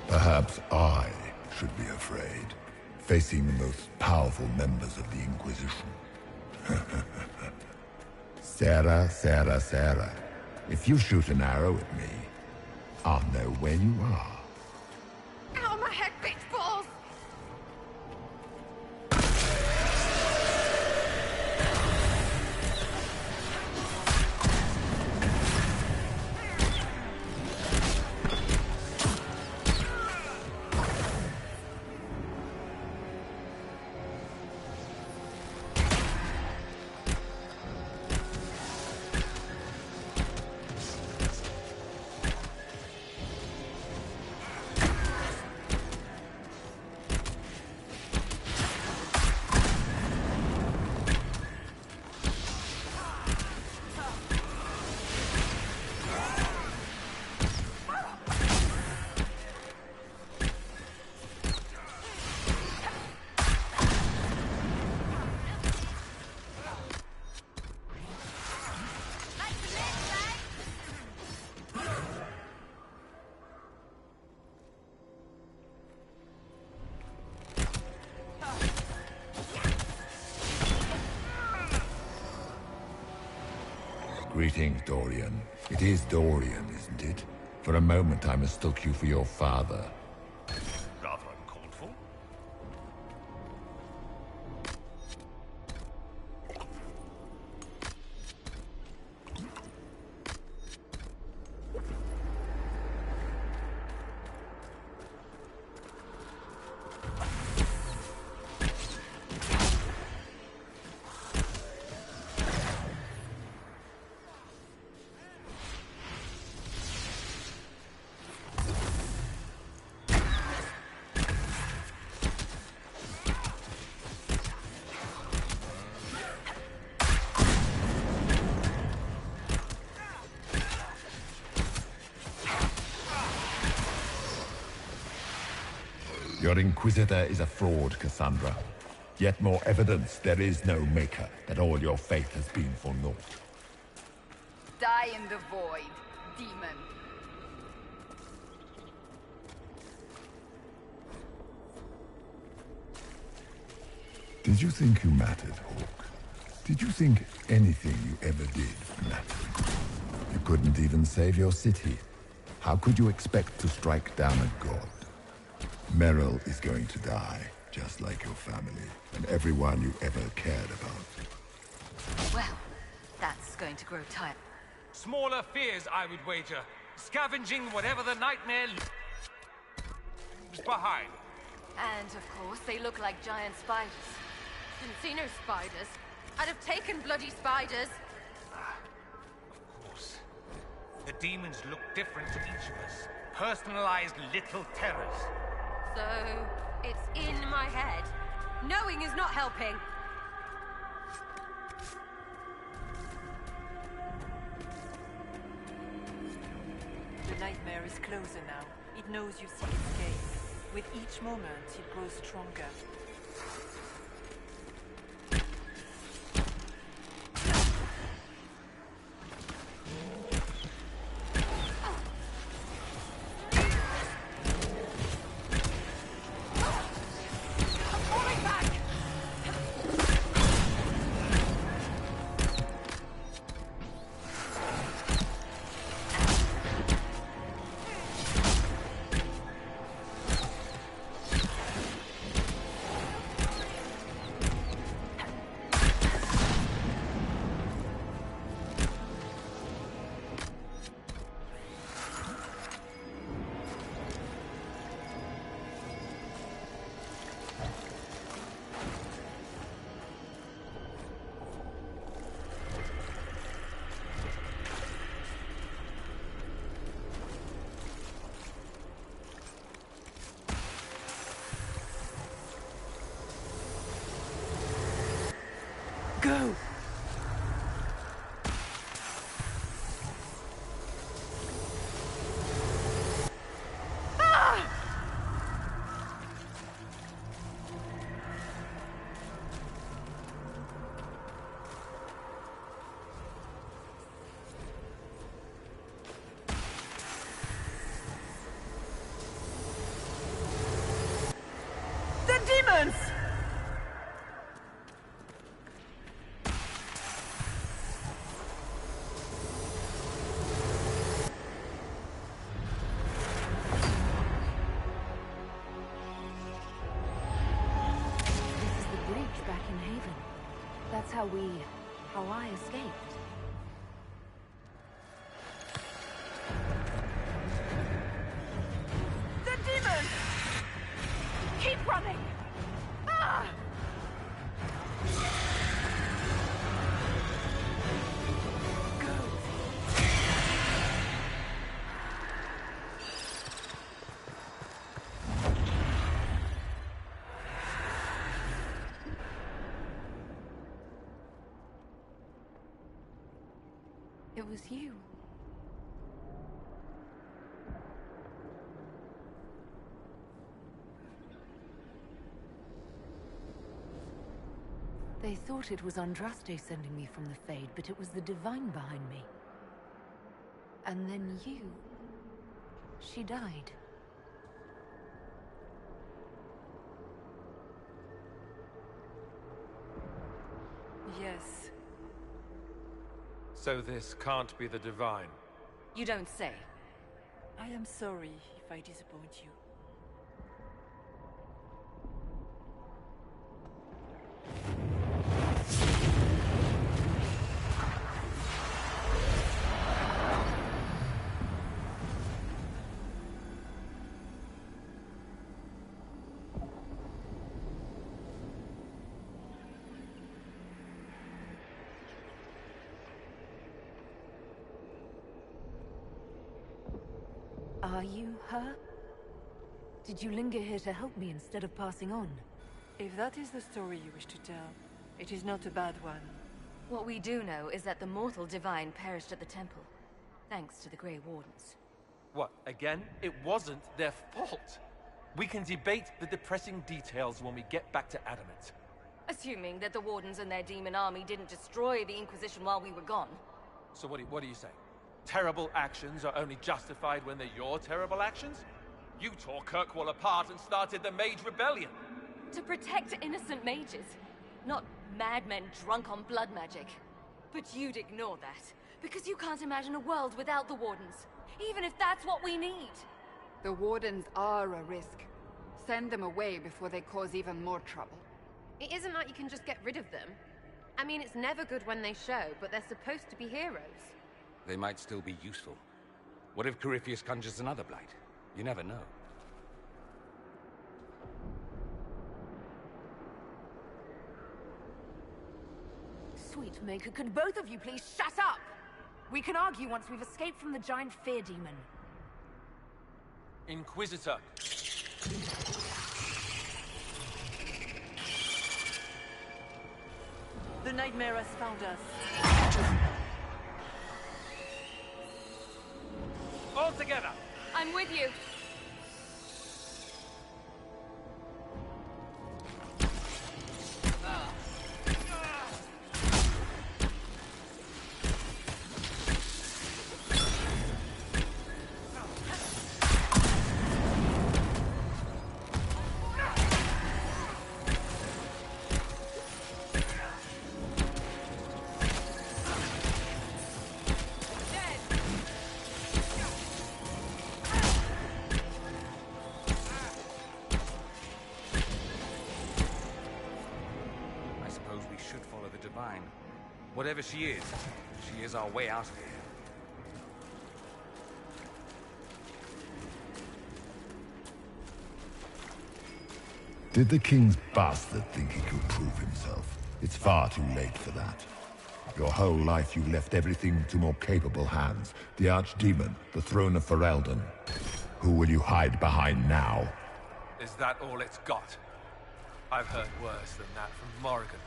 Perhaps I should be afraid, facing the most powerful members of the Inquisition. Sarah, Sarah, Sarah. If you shoot an arrow at me, I'll know where you are. Out of my head, bitch balls! Greetings, Dorian. It is Dorian, isn't it? For a moment I mistook you for your father. Rather uncalled for. Your Inquisitor is a fraud, Cassandra. Yet more evidence there is no Maker, that all your faith has been for naught. Die in the void, demon. Did you think you mattered, Hawk? Did you think anything you ever did mattered? You couldn't even save your city. How could you expect to strike down a god? Merrill is going to die, just like your family, and everyone you ever cared about. Well, that's going to grow tight. Smaller fears, I would wager. Scavenging whatever the nightmare leaves behind. And of course, they look like giant spiders. Didn't see no spiders. I'd have taken bloody spiders. Of course. The demons look different to each of us. Personalized little terrors. So, it's in my head. Knowing is not helping. The nightmare is closer now. It knows you see its game. With each moment, it grows stronger. Go! The demons! Back in Haven. That's how I escaped. The demons! Keep running! Ah! It was you. They thought it was Andraste sending me from the Fade, but it was the Divine behind me. And then you... She died. Yes. So this can't be the Divine. You don't say. I am sorry if I disappoint you. Are you her? Did you linger here to help me instead of passing on? If that is the story you wish to tell, it is not a bad one. What we do know is that the mortal divine perished at the temple, thanks to the Grey Wardens. What, again? It wasn't their fault. We can debate the depressing details when we get back to Adamant. Assuming that the Wardens and their demon army didn't destroy the Inquisition while we were gone. So what do you say? Terrible actions are only justified when they're your terrible actions? You tore Kirkwall apart and started the Mage Rebellion. To protect innocent mages, not madmen drunk on blood magic. But you'd ignore that, because you can't imagine a world without the Wardens, even if that's what we need. The Wardens are a risk. Send them away before they cause even more trouble. It isn't like you can just get rid of them. I mean, it's never good when they show, but they're supposed to be heroes. They might still be useful. What if Corypheus conjures another blight? You never know. Sweet Maker, could both of you please shut up? We can argue once we've escaped from the giant fear demon. Inquisitor. The nightmare has found us. All together! I'm with you. Whatever she is our way out of here. Did the king's bastard think he could prove himself? It's far too late for that. Your whole life you left everything to more capable hands. The Archdemon, the throne of Ferelden. Who will you hide behind now? Is that all it's got? I've heard worse than that from Morrigan.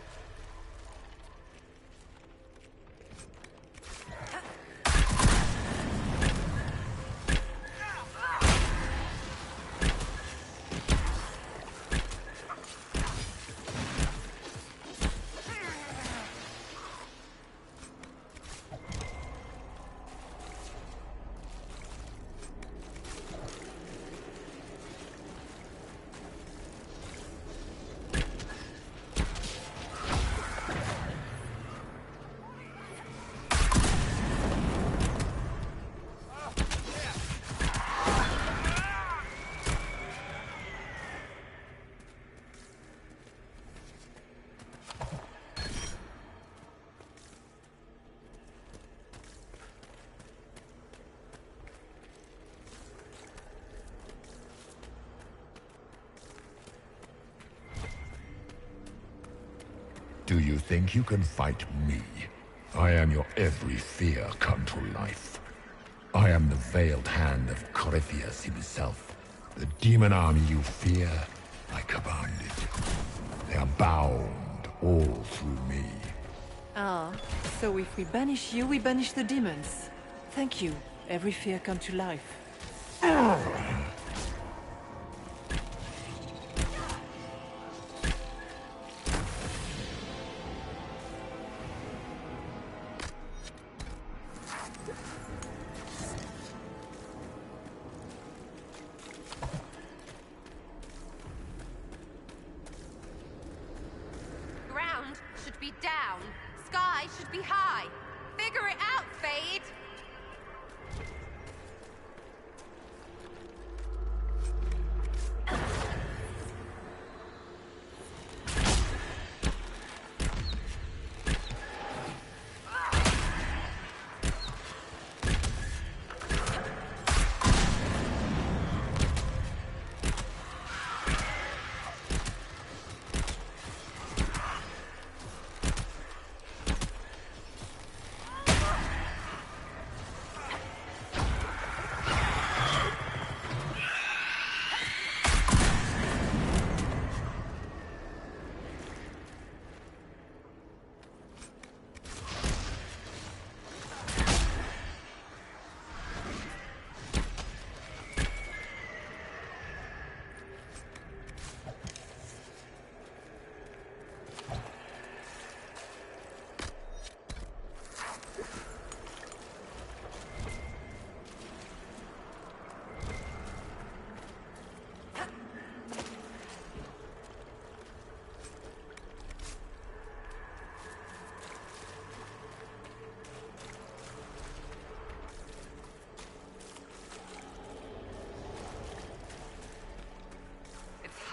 Do you think you can fight me? I am your every fear come to life. I am the veiled hand of Corypheus himself. The demon army you fear, I command it. They are bound all through me. Ah, so if we banish you, we banish the demons. Thank you. Every fear come to life. Ground should be down. Sky should be high. Figure it out, Fade!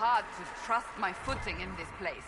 hard to trust my footing in this place.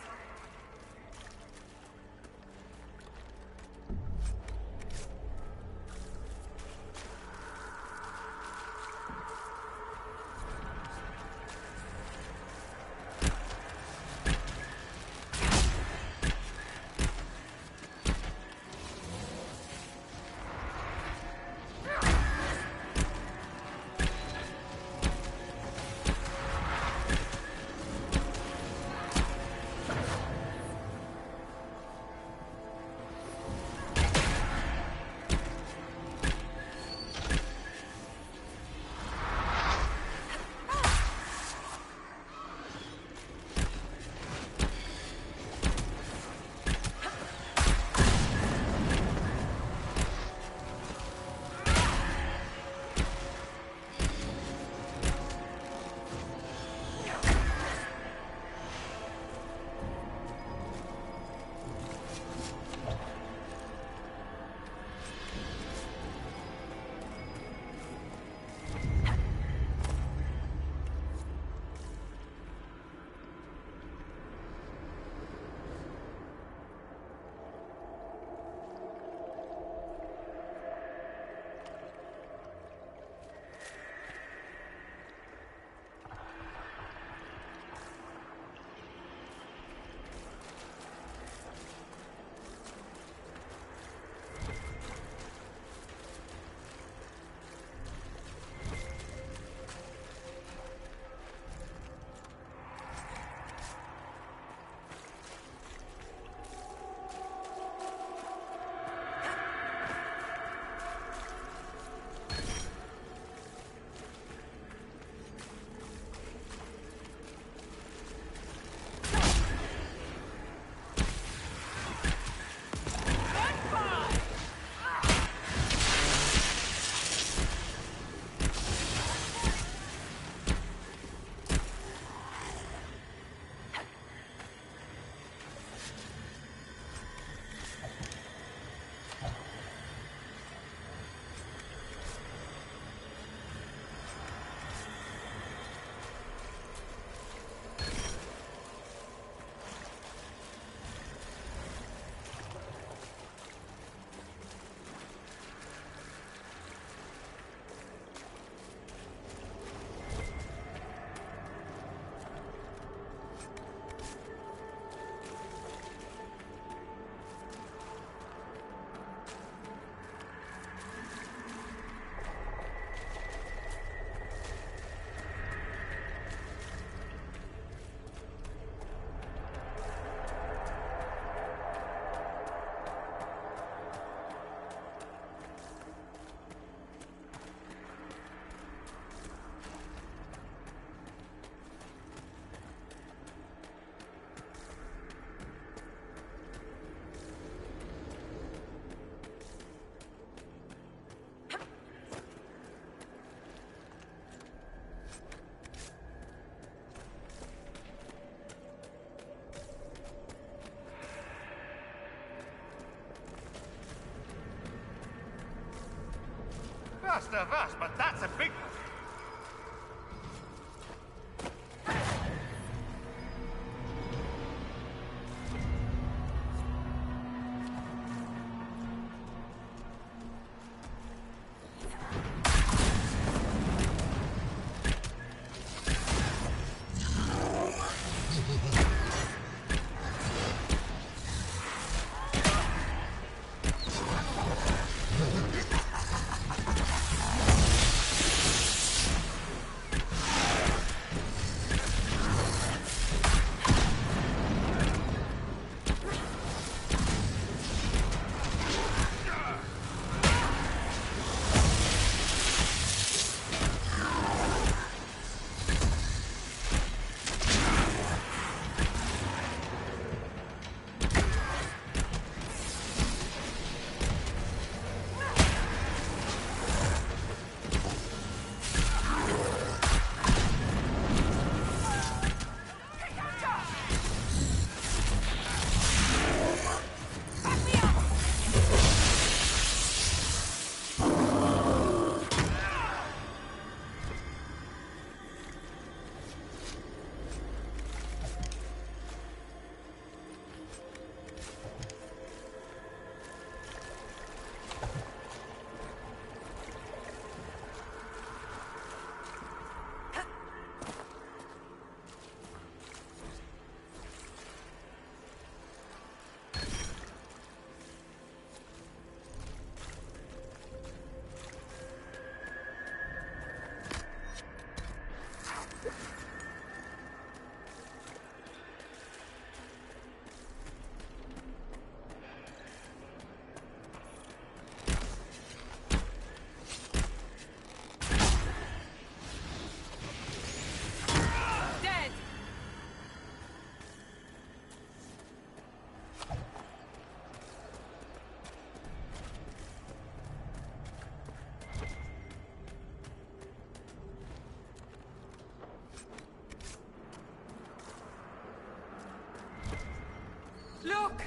Vast of us, but that's a big one. Look!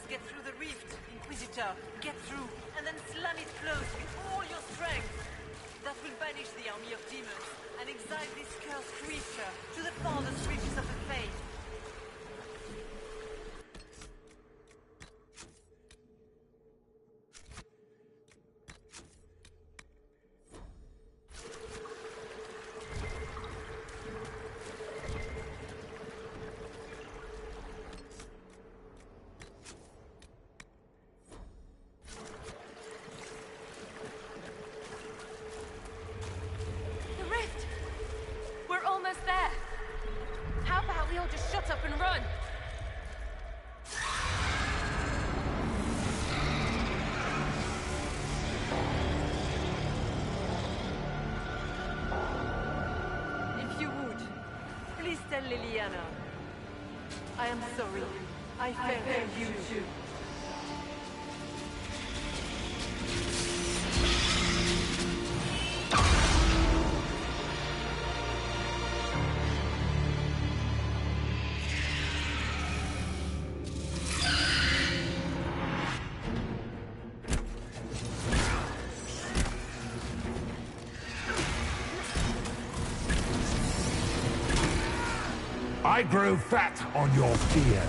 Get through the rift, Inquisitor. Get through, and then slam it close with all your strength. That will banish the army of demons and exile this cursed creature to the farthest reaches of the Fade. Shut up and run! If you would, please tell Liliana. I am sorry. I failed you too. I grow fat on your fear.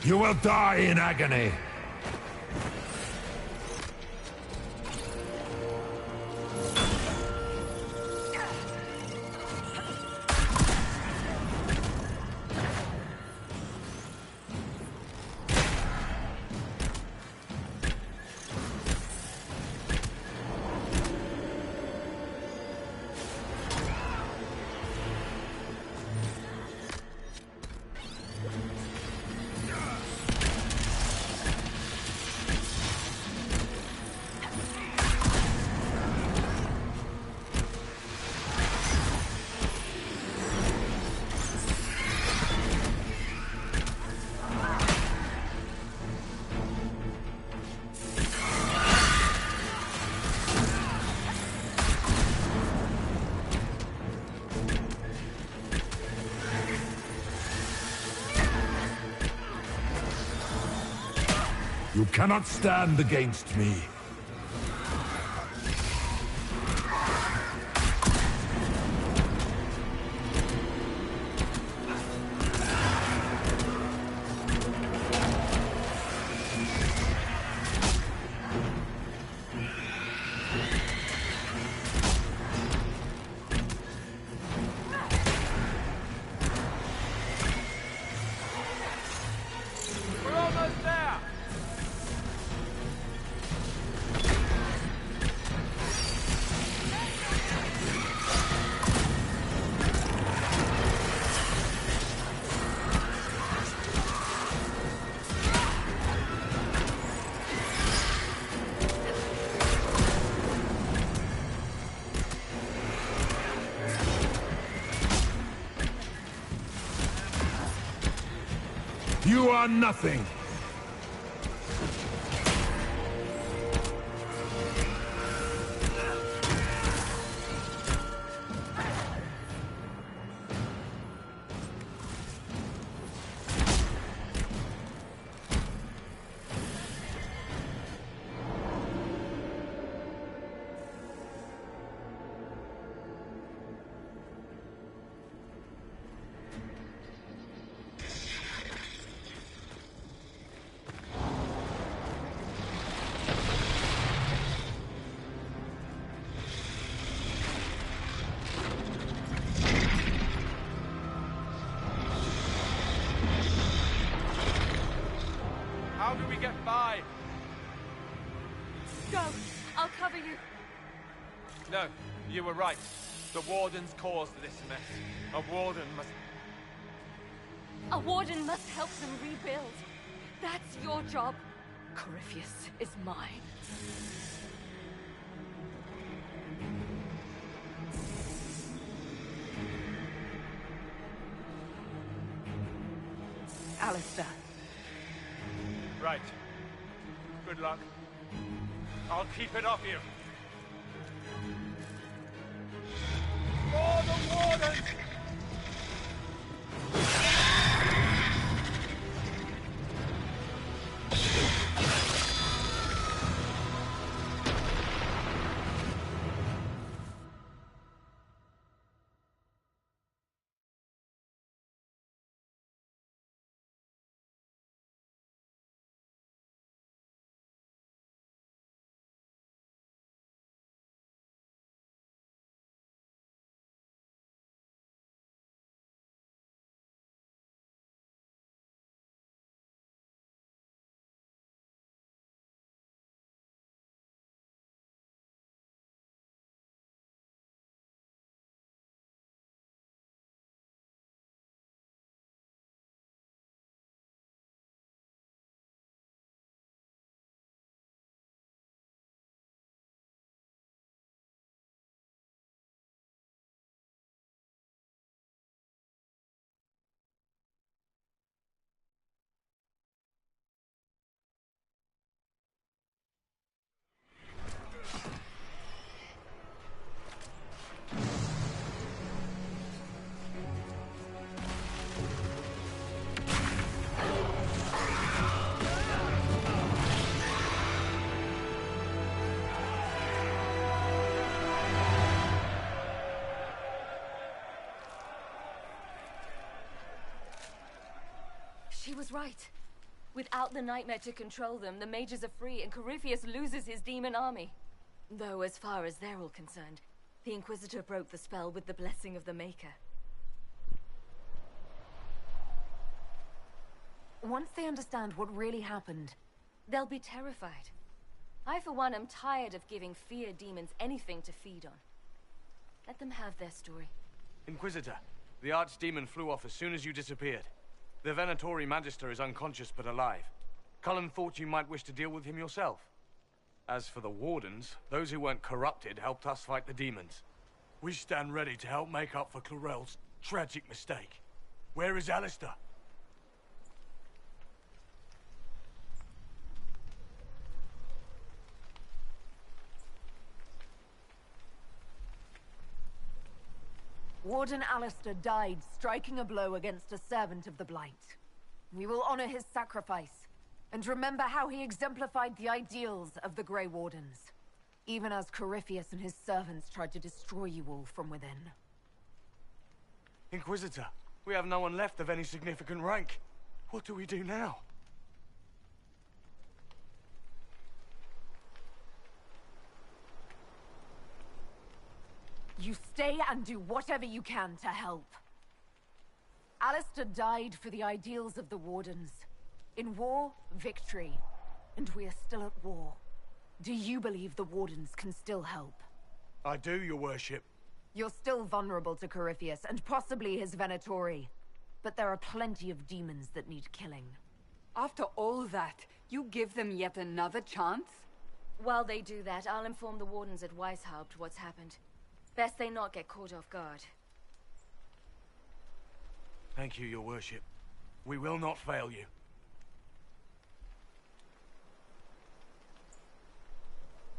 You will die in agony. You cannot stand against me. We're almost there! You are nothing. How do we get by? Go! I'll cover you. No, you were right. The Wardens caused this mess. A Warden must... A Warden must help them rebuild. That's your job. Corypheus is mine. Alistair. Right. Good luck. I'll keep it off you. For the Wardens! She was right. Without the nightmare to control them, the mages are free and Corypheus loses his demon army. Though as far as they're all concerned, the Inquisitor broke the spell with the blessing of the Maker. Once they understand what really happened, they'll be terrified. I, for one, am tired of giving fear demons anything to feed on. Let them have their story. Inquisitor, the Archdemon flew off as soon as you disappeared. The Venatori Magister is unconscious but alive. Cullen thought you might wish to deal with him yourself. As for the Wardens, those who weren't corrupted helped us fight the demons. We stand ready to help make up for Clarel's tragic mistake. Where is Alistair? Warden Alistair died striking a blow against a servant of the Blight. We will honor his sacrifice, and remember how he exemplified the ideals of the Grey Wardens, even as Corypheus and his servants tried to destroy you all from within. Inquisitor, we have no one left of any significant rank. What do we do now? You stay and do whatever you can to help. Alistair died for the ideals of the Wardens. In war, victory. And we are still at war. Do you believe the Wardens can still help? I do, your worship. You're still vulnerable to Corypheus, and possibly his Venatori. But there are plenty of demons that need killing. After all that, you give them yet another chance? While they do that, I'll inform the Wardens at Weishaupt what's happened. Best they not get caught off guard. Thank you, your worship. We will not fail you.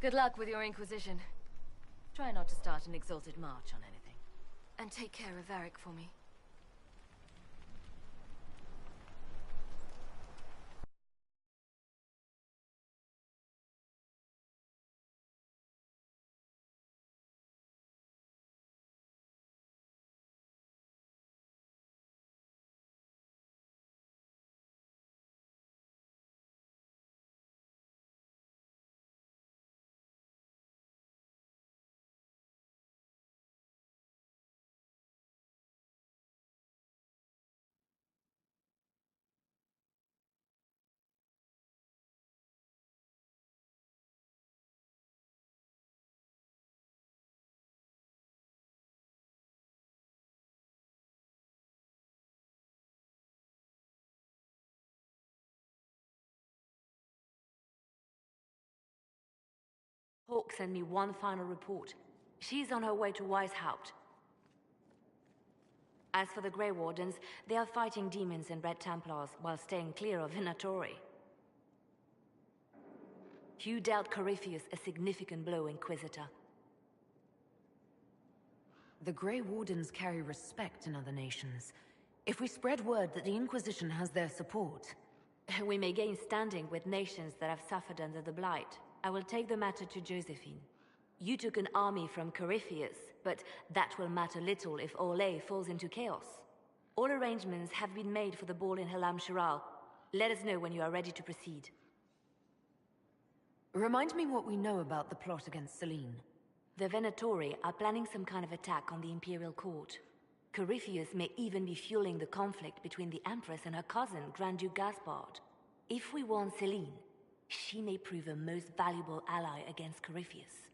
Good luck with your Inquisition. Try not to start an exalted march on anything. And take care of Varric for me. Hawk sent me one final report. She's on her way to Weishaupt. As for the Grey Wardens, they are fighting demons and Red Templars while staying clear of Venatori. You dealt Corypheus a significant blow, Inquisitor. The Grey Wardens carry respect in other nations. If we spread word that the Inquisition has their support... We may gain standing with nations that have suffered under the Blight. I will take the matter to Josephine. You took an army from Corypheus, but that will matter little if Orlais falls into chaos. All arrangements have been made for the ball in Halam Shiral. Let us know when you are ready to proceed. Remind me what we know about the plot against Selene. The Venatori are planning some kind of attack on the Imperial Court. Corypheus may even be fueling the conflict between the Empress and her cousin, Grand Duke Gaspard. If we warn Selene, she may prove a most valuable ally against Corypheus.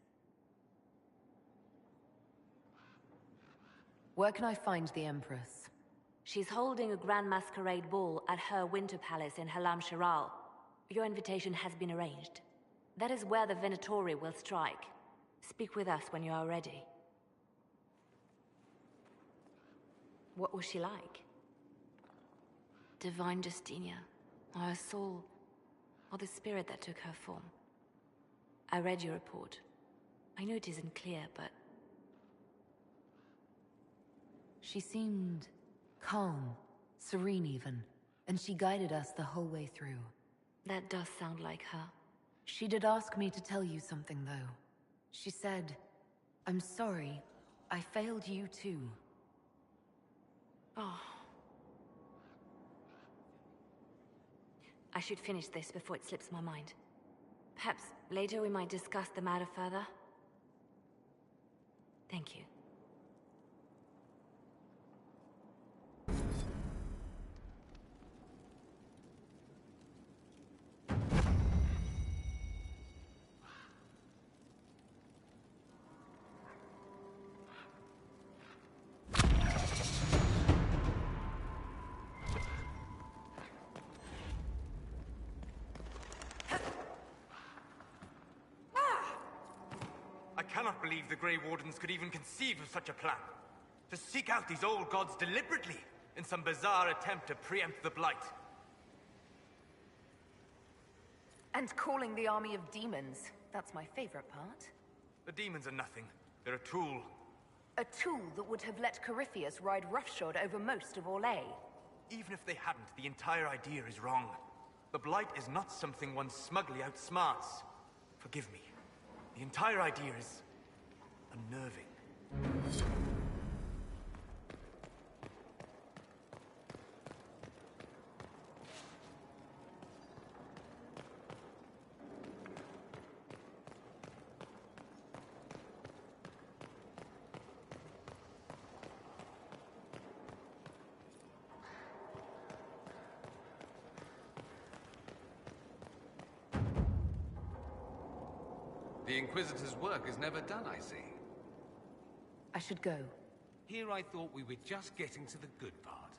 Where can I find the Empress? She's holding a grand masquerade ball at her winter palace in Halam Shiral. Your invitation has been arranged. That is where the Venatori will strike. Speak with us when you are ready. What was she like? Divine Justinia, or her soul, or the spirit that took her form. I read your report. I know it isn't clear, but... She seemed calm, serene even, and she guided us the whole way through. That does sound like her. She did ask me to tell you something, though. She said, "I'm sorry, I failed you too." Oh. I should finish this before it slips my mind. Perhaps later we might discuss the matter further. Thank you. I cannot believe the Grey Wardens could even conceive of such a plan. To seek out these old gods deliberately, in some bizarre attempt to preempt the Blight. And calling the army of demons. That's my favorite part. The demons are nothing. They're a tool. A tool that would have let Corypheus ride roughshod over most of Orlais. Even if they hadn't, the entire idea is wrong. The Blight is not something one smugly outsmarts. Forgive me. The entire idea is unnerving. The Inquisitor's work is never done, I see. I should go. Here I thought we were just getting to the good part.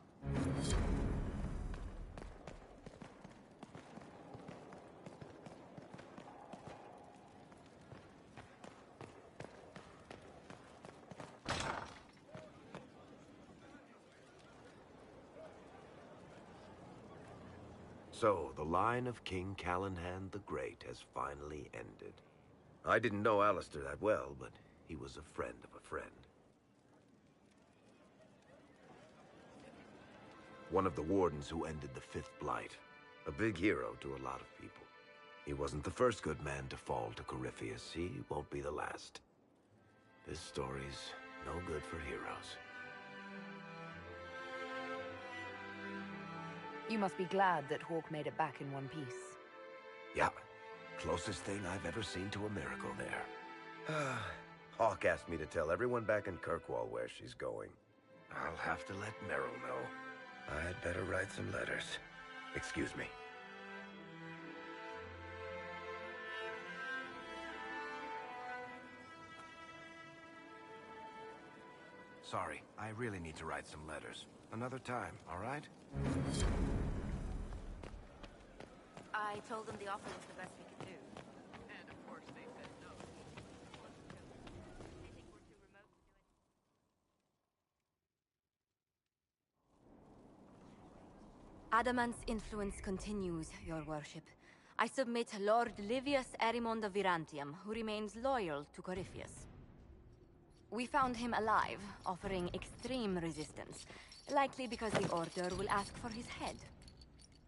So, the line of King Callahan the Great has finally ended. I didn't know Alistair that well, but he was a friend of a friend. One of the Wardens who ended the Fifth Blight. A big hero to a lot of people. He wasn't the first good man to fall to Corypheus. He won't be the last. This story's no good for heroes. You must be glad that Hawke made it back in one piece. Yeah. Closest thing I've ever seen to a miracle there. Hawke asked me to tell everyone back in Kirkwall where she's going. I'll have to let Merrill know. I'd better write some letters. Excuse me. Sorry, I really need to write some letters. Another time, all right? I told them the offer was the best we could do. And of course they said no. Adamant's influence continues, your worship. I submit Lord Livius Erimond of Virantium, who remains loyal to Corypheus. We found him alive, offering extreme resistance, likely because the Order will ask for his head.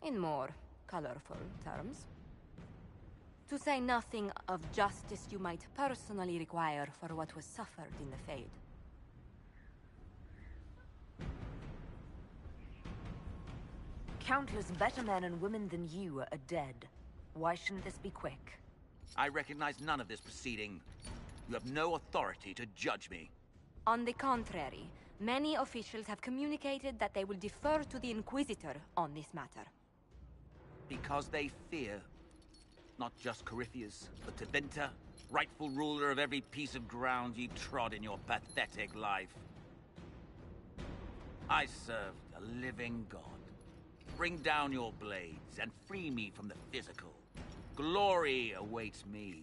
In more colorful terms. To say nothing of justice you might personally require for what was suffered in the Fade. Countless better men and women than you are dead. Why shouldn't this be quick? I recognize none of this proceeding. You have no authority to judge me. On the contrary, many officials have communicated that they will defer to the Inquisitor on this matter. Because they fear. Not just Corypheus, but Tevinter, rightful ruler of every piece of ground ye trod in your pathetic life. I serve a living god. Bring down your blades and free me from the physical. Glory awaits me.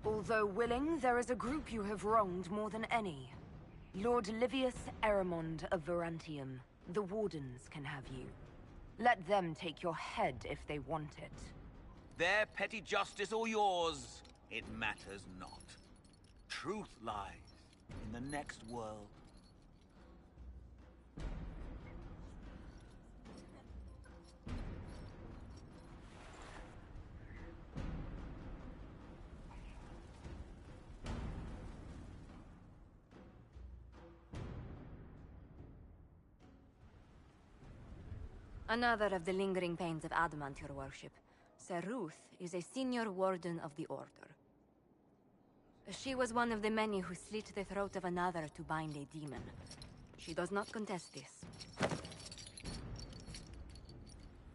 Although willing, there is a group you have wronged more than any. Lord Livius Erimond of Virantium. The Wardens can have you. Let them take your head if they want it. Their petty justice or yours, it matters not. Truth lies in the next world. Another of the lingering pains of adamant, your worship. Sir Ruth is a senior warden of the Order. She was one of the many who slit the throat of another to bind a demon. She does not contest this.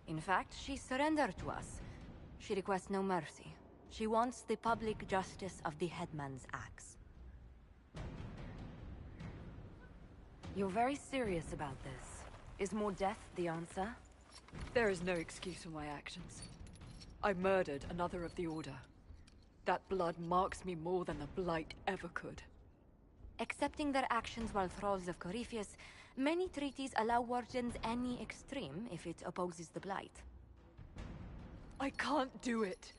In fact, she surrendered to us. She requests no mercy. She wants the public justice of the headman's axe. You're very serious about this. Is more death the answer? There is no excuse for my actions. I murdered another of the Order. That blood marks me more than the Blight ever could. Accepting their actions while thralls of Corypheus, many treaties allow wardens any extreme if it opposes the Blight. I can't do it.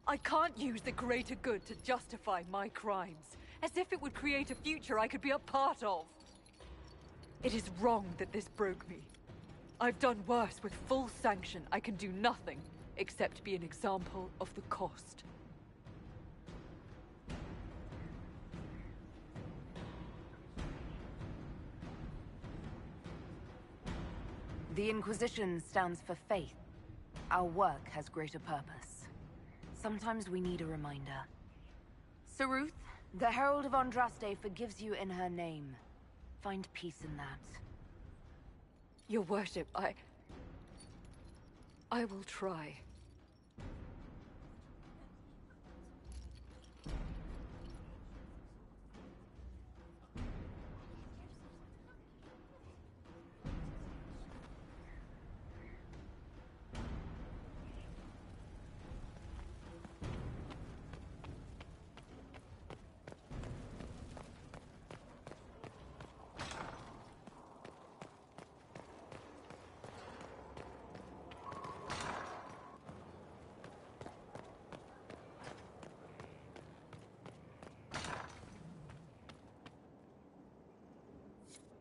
I can't use the greater good to justify my crimes, as if it would create a future I could be a part of. It is wrong that this broke me. I've done worse with full sanction. I can do nothing except be an example of the cost. The Inquisition stands for faith. Our work has greater purpose. Sometimes we need a reminder. Sir Ruth, the Herald of Andraste forgives you in her name. Find peace in that. Your worship, I will try.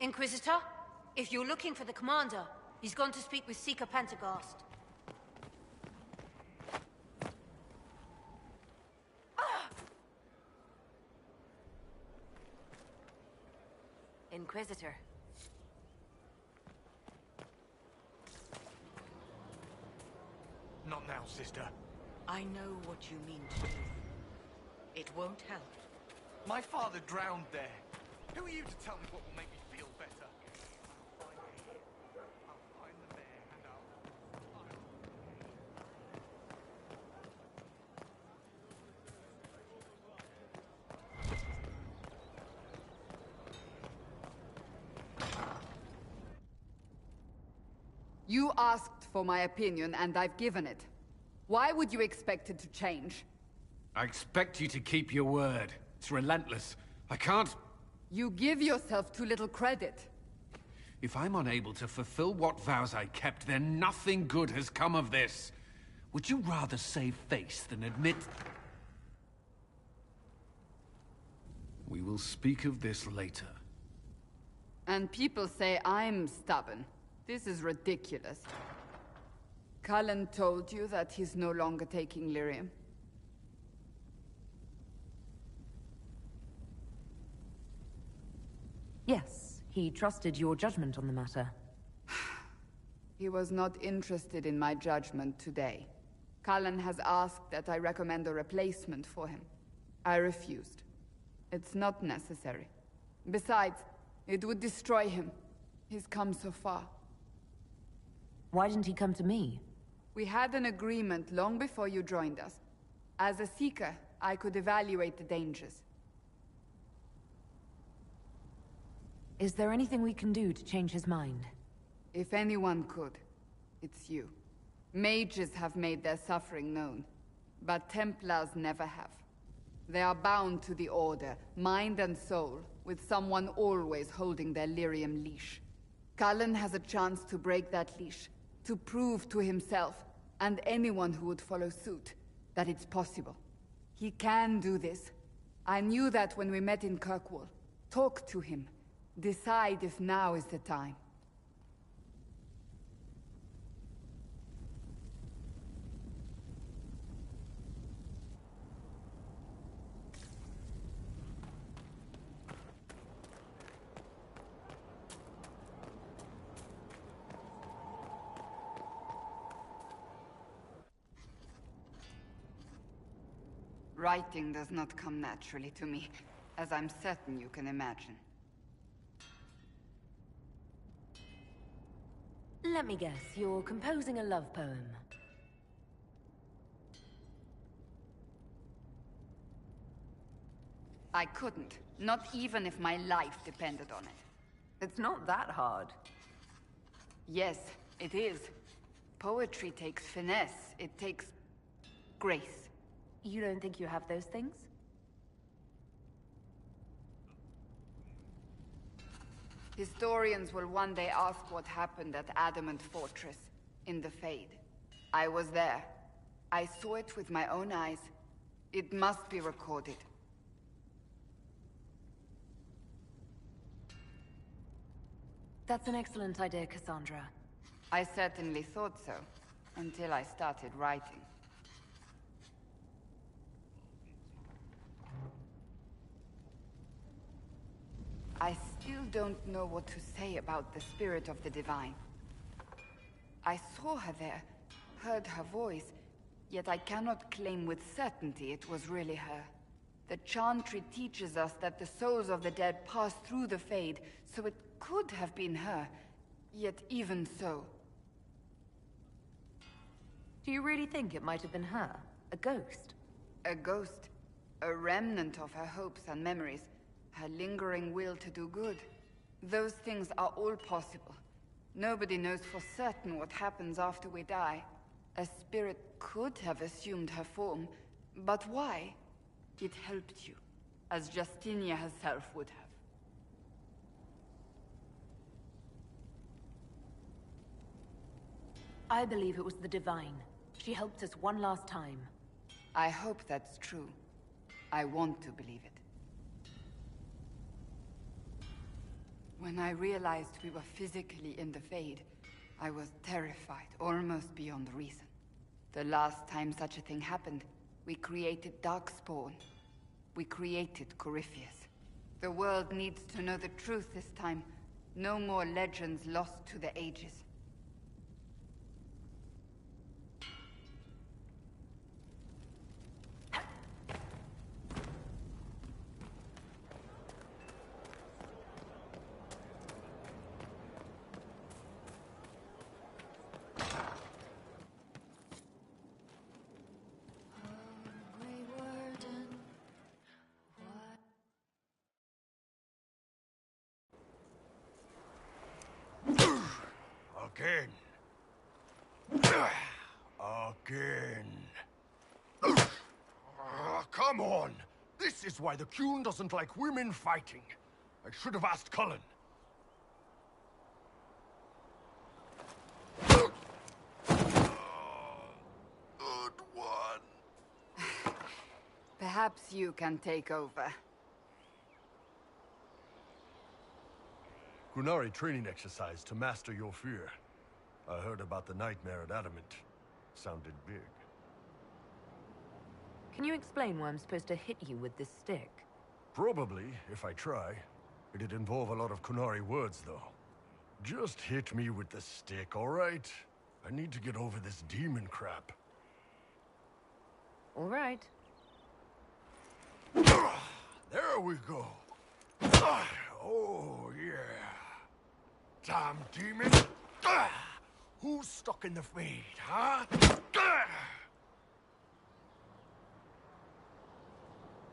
Inquisitor, if you're looking for the commander, he's gone to speak with Seeker Pentecost. Inquisitor. Not now, sister. I know what you mean to do. It won't help. My father drowned there. Who are you to tell me what will make me feel better? I'll find the mayor and You asked for my opinion, and I've given it. Why would you expect it to change? I expect you to keep your word. It's relentless. I can't... You give yourself too little credit. If I'm unable to fulfill what vows I kept, then nothing good has come of this. Would you rather save face than admit... We will speak of this later. And people say I'm stubborn. This is ridiculous. Cullen told you that he's no longer taking lyrium. Yes, he trusted your judgment on the matter. He was not interested in my judgment today. Cullen has asked that I recommend a replacement for him. I refused. It's not necessary. Besides, it would destroy him. He's come so far. Why didn't he come to me? We had an agreement long before you joined us. As a Seeker, I could evaluate the dangers. Is there anything we can do to change his mind? If anyone could, it's you. Mages have made their suffering known, but Templars never have. They are bound to the Order, mind and soul, with someone always holding their lyrium leash. Cullen has a chance to break that leash, to prove to himself, and anyone who would follow suit, that it's possible. He can do this. I knew that when we met in Kirkwall. Talk to him. Decide if now is the time. Writing does not come naturally to me, as I'm certain you can imagine. Let me guess, you're composing a love poem. I couldn't. Not even if my life depended on it. It's not that hard. Yes, it is. Poetry takes finesse. It takes... grace. You don't think you have those things? Historians will one day ask what happened at Adamant Fortress, in the Fade. I was there. I saw it with my own eyes. It must be recorded. That's an excellent idea, Cassandra. I certainly thought so, until I started writing. I still don't know what to say about the spirit of the divine. I saw her there, heard her voice, yet I cannot claim with certainty it was really her. The Chantry teaches us that the souls of the dead pass through the Fade, so it could have been her, yet even so. Do you really think it might have been her? A ghost? A ghost. A remnant of her hopes and memories. Her lingering will to do good. Those things are all possible. Nobody knows for certain what happens after we die. A spirit could have assumed her form, but why? It helped you, as Justinia herself would have. I believe it was the Divine. She helped us one last time. I hope that's true. I want to believe it. When I realized we were physically in the Fade, I was terrified, almost beyond reason. The last time such a thing happened, we created Darkspawn. We created Corypheus. The world needs to know the truth this time. No more legends lost to the ages. Again. Again. Come on! This is why the Qun doesn't like women fighting. I should have asked Cullen. Good one. Perhaps you can take over. Qunari training exercise to master your fear. I heard about the nightmare at Adamant. Sounded big. Can you explain why I'm supposed to hit you with this stick? Probably, if I try. It'd involve a lot of Qunari words, though. Just hit me with the stick, all right? I need to get over this demon crap. All right. There we go. Oh, yeah. Damn demon! Who's stuck in the Fade, huh?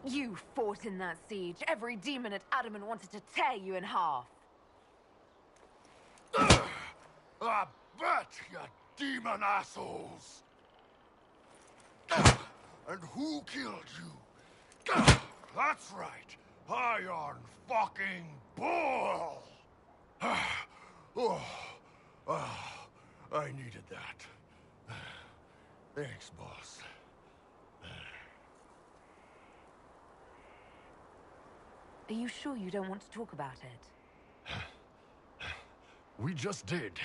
You fought in that siege. Every demon at Adamant wanted to tear you in half. I bet, you demon assholes! And who killed you? That's right, Iron fucking Bull! I needed that. Thanks, boss. Are you sure you don't want to talk about it? We just did.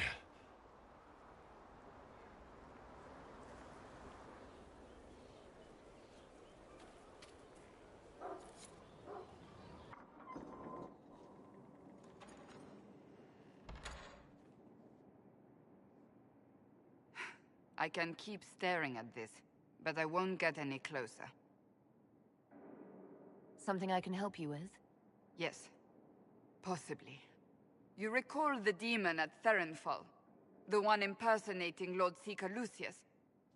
I can keep staring at this, but I won't get any closer. Something I can help you with? Yes. Possibly. You recall the demon at Therenfall? The one impersonating Lord Seeker Lucius?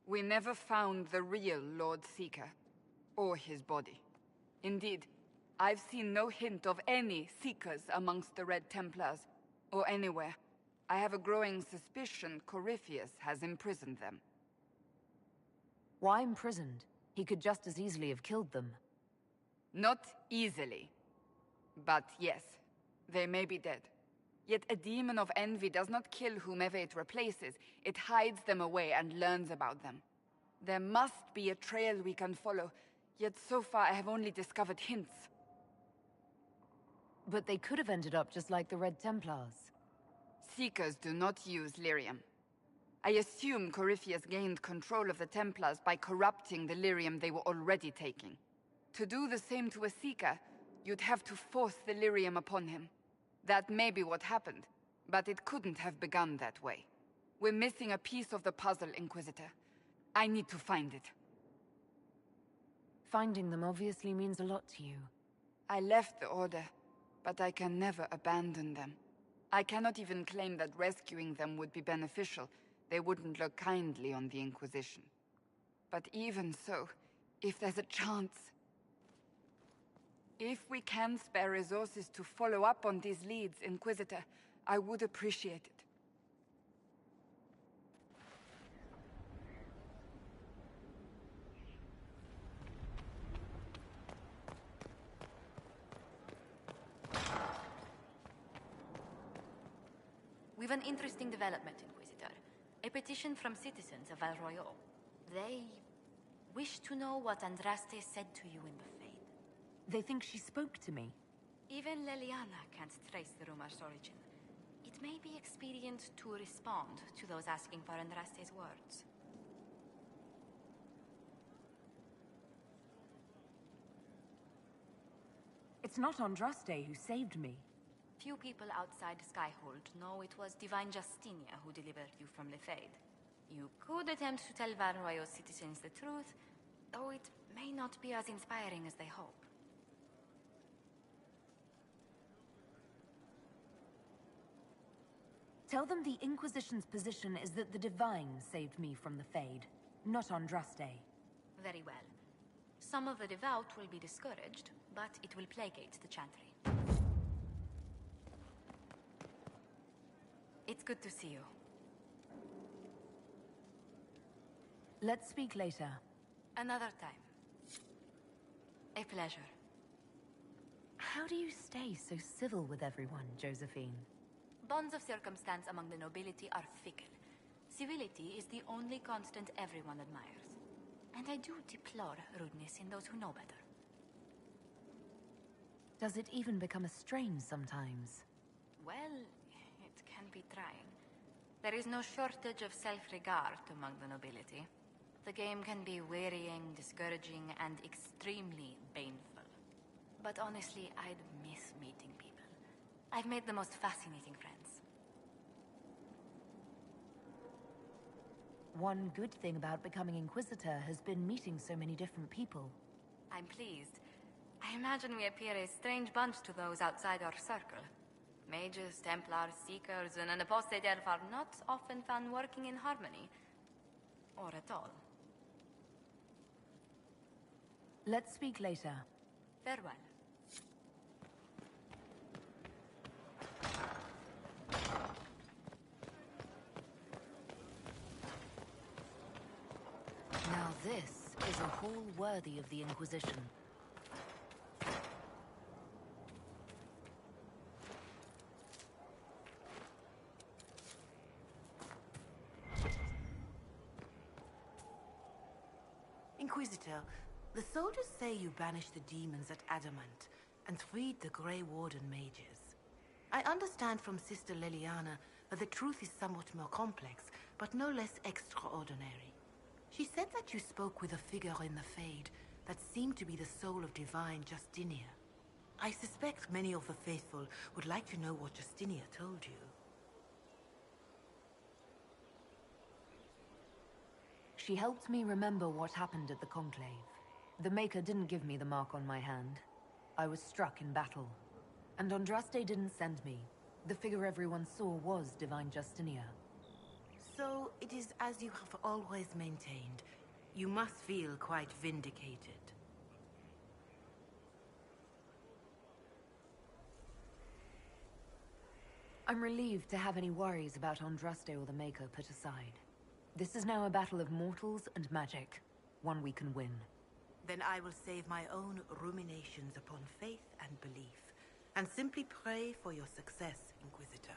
We never found the real Lord Seeker. Or his body. Indeed, I've seen no hint of any Seekers amongst the Red Templars, or anywhere. I have a growing suspicion Corypheus has imprisoned them. Why imprisoned? He could just as easily have killed them. Not easily. But yes, they may be dead. Yet a demon of envy does not kill whomever it replaces. It hides them away and learns about them. There must be a trail we can follow, yet so far I have only discovered hints. But they could have ended up just like the Red Templars. Seekers do not use lyrium. I assume Corypheus gained control of the Templars by corrupting the lyrium they were already taking. To do the same to a Seeker, you'd have to force the lyrium upon him. That may be what happened, but it couldn't have begun that way. We're missing a piece of the puzzle, Inquisitor. I need to find it. Finding them obviously means a lot to you. I left the Order, but I can never abandon them. I cannot even claim that rescuing them would be beneficial. They wouldn't look kindly on the Inquisition. But even so, if there's a chance... If we can spare resources to follow up on these leads, Inquisitor, I would appreciate it. We've an interesting development, Inquisitor. A petition from citizens of Val Royeaux. They wish to know what Andraste said to you in the Fade. They think she spoke to me. Even Leliana can't trace the rumor's origin. It may be expedient to respond to those asking for Andraste's words. It's not Andraste who saved me. Few people outside Skyhold know it was Divine Justinia who delivered you from the Fade. You could attempt to tell Val Royeaux citizens the truth, though it may not be as inspiring as they hope. Tell them the Inquisition's position is that the Divine saved me from the Fade, not Andraste. Very well. Some of the devout will be discouraged, but it will placate the Chantry. It's good to see you. Let's speak later. Another time. A pleasure. How do you stay so civil with everyone, Josephine? Bonds of circumstance among the nobility are fickle. Civility is the only constant everyone admires. And I do deplore rudeness in those who know better. Does it even become a strain sometimes? Well, it can be trying. There is no shortage of self-regard among the nobility. The game can be wearying, discouraging, and extremely baneful. But honestly, I'd miss meeting people. I've made the most fascinating friends. One good thing about becoming Inquisitor has been meeting so many different people. I'm pleased. I imagine we appear a strange bunch to those outside our circle. Mages, Templars, Seekers, and an apostate elf are not often found working in harmony. Or at all. Let's speak later. Farewell. Now this is a hall worthy of the Inquisition. Inquisitor, the soldiers say you banished the demons at Adamant and freed the Grey Warden mages. I understand from Sister Leliana that the truth is somewhat more complex, but no less extraordinary. She said that you spoke with a figure in the Fade that seemed to be the soul of Divine Justinia. I suspect many of the faithful would like to know what Justinia told you. She helped me remember what happened at the Conclave. The Maker didn't give me the mark on my hand. I was struck in battle. And Andraste didn't send me. The figure everyone saw was Divine Justinia. So, it is as you have always maintained. You must feel quite vindicated. I'm relieved to have any worries about Andraste or the Maker put aside. This is now a battle of mortals and magic. One we can win. Then I will save my own ruminations upon faith and belief, and simply pray for your success, Inquisitor.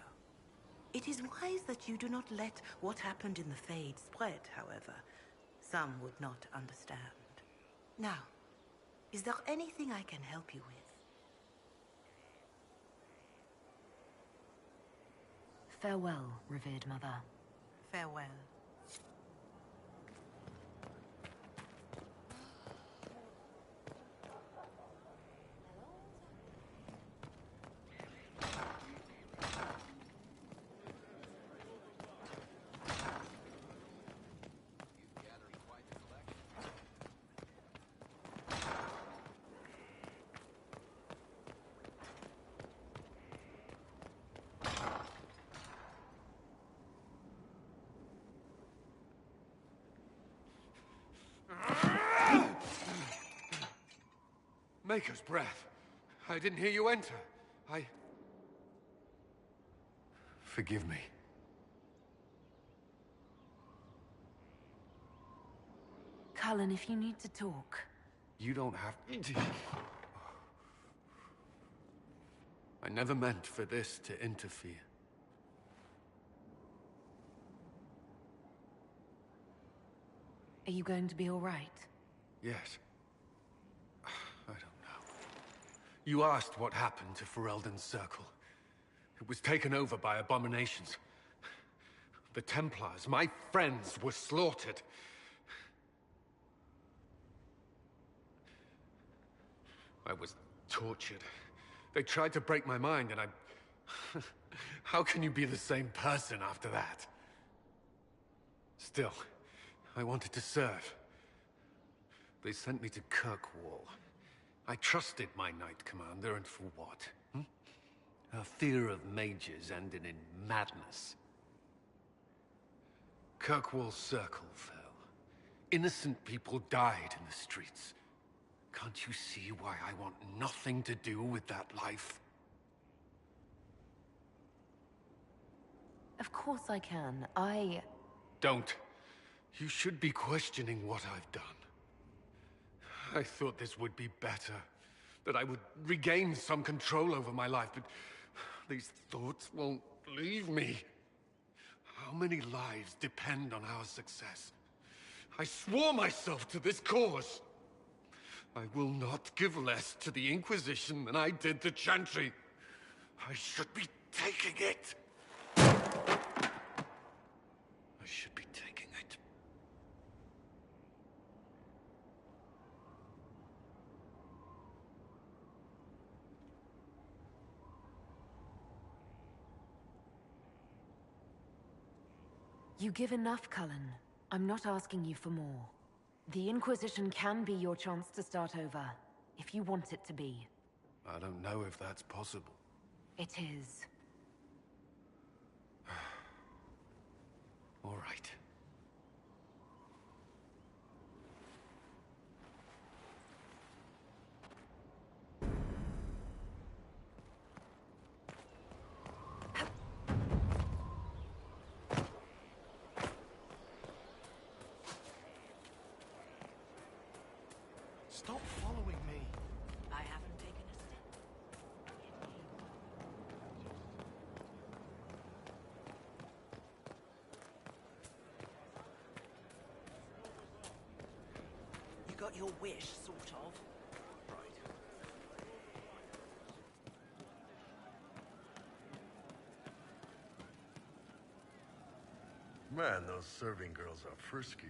It is wise that you do not let what happened in the Fade spread, however. Some would not understand. Now, is there anything I can help you with? Farewell, revered mother. Farewell. Maker's breath. I didn't hear you enter. Forgive me. Cullen, if you need to talk. You don't have to. I never meant for this to interfere. Are you going to be all right? Yes. I don't know. You asked what happened to Ferelden's Circle. It was taken over by abominations. The Templars, my friends, were slaughtered. I was tortured. They tried to break my mind, and I... How can you be the same person after that? Still, I wanted to serve. They sent me to Kirkwall. I trusted my Knight Commander, and for what? Her fear of mages ended in madness. Kirkwall's Circle fell. Innocent people died in the streets. Can't you see why I want nothing to do with that life? Of course I can. Don't. You should be questioning what I've done. I thought this would be better. That I would regain some control over my life, but these thoughts won't leave me. How many lives depend on our success? I swore myself to this cause. I will not give less to the Inquisition than I did to Chantry. I should be taking it. I should be taking it. You give enough, Cullen. I'm not asking you for more. The Inquisition can be your chance to start over, if you want it to be. I don't know if that's possible. It is. All right. Stop following me. I haven't taken a step. You got your wish, sort of. Man, those serving girls are frisky.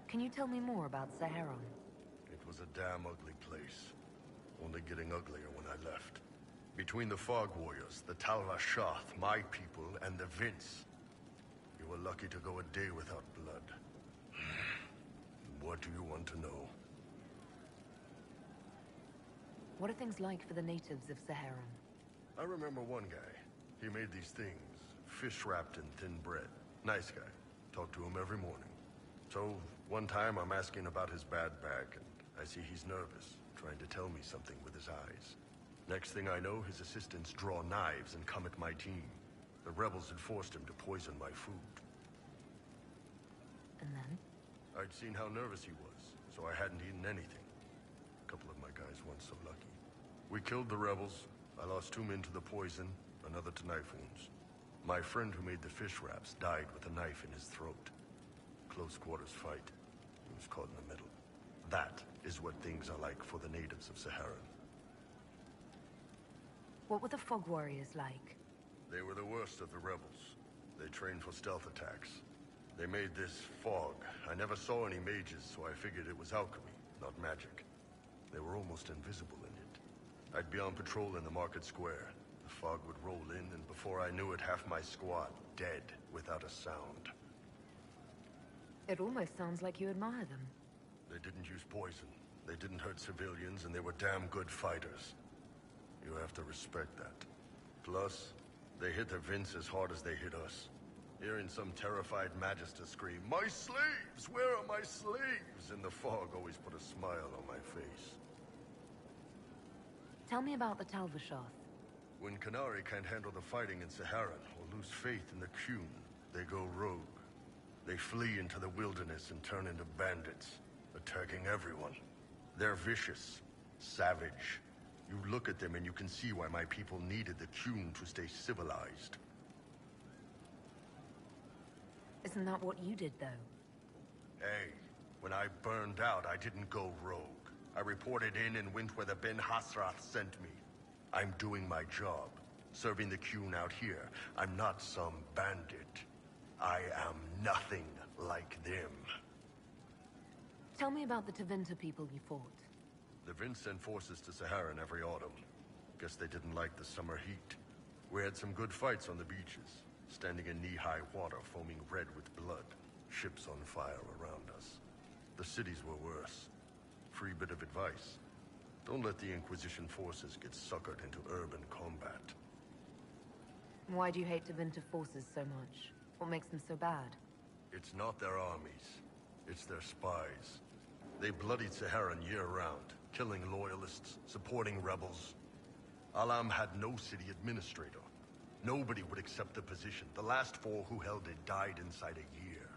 Can you tell me more about Saharon? It was a damn ugly place. Only getting uglier when I left. Between the Fog Warriors, the Talva Shath, my people, and the Vince. You were lucky to go a day without blood. What do you want to know? What are things like for the natives of Saharan? I remember one guy. He made these things, fish wrapped in thin bread. Nice guy. Talk to him every morning. So, one time I'm asking about his bad back, and I see he's nervous, trying to tell me something with his eyes. Next thing I know, his assistants draw knives and come at my team. The rebels had forced him to poison my food. And then? I'd seen how nervous he was, so I hadn't eaten anything. A couple of my guys weren't so lucky. We killed the rebels. I lost 2 men to the poison, another to knife wounds. My friend who made the fish wraps died with a knife in his throat. Close quarters fight. He was caught in the middle. That is what things are like for the natives of Saharan. What were the Fog Warriors like? They were the worst of the rebels. They trained for stealth attacks. They made this fog. I never saw any mages, so I figured it was alchemy, not magic. They were almost invisible in it. I'd be on patrol in the market square. The fog would roll in, and before I knew it, half my squad dead without a sound. It almost sounds like you admire them. They didn't use poison. They didn't hurt civilians, and they were damn good fighters. You have to respect that. Plus, they hit the Vince as hard as they hit us. Hearing some terrified Magister scream, "My slaves! Where are my slaves?" in the fog always put a smile on my face. Tell me about the Talvashoth. When Qunari can't handle the fighting in Saharan or lose faith in the Qun, they go rogue. They flee into the wilderness and turn into bandits, attacking everyone. They're vicious, savage. You look at them and you can see why my people needed the Qun to stay civilized. Isn't that what you did, though? Hey, when I burned out, I didn't go rogue. I reported in and went where the Ben Hasrath sent me. I'm doing my job, serving the Qun out here. I'm not some bandit. I am nothing like them. Tell me about the Tevinter people you fought. The Vince sent forces to Saharan every autumn. Guess they didn't like the summer heat. We had some good fights on the beaches, standing in knee-high water foaming red with blood, ships on fire around us. The cities were worse. Free bit of advice. Don't let the Inquisition forces get suckered into urban combat. Why do you hate Tevinter forces so much? What makes them so bad? It's not their armies. It's their spies. They bloodied Saharan year-round, killing loyalists, supporting rebels. Alam had no city administrator. Nobody would accept the position. The last 4 who held it died inside a year.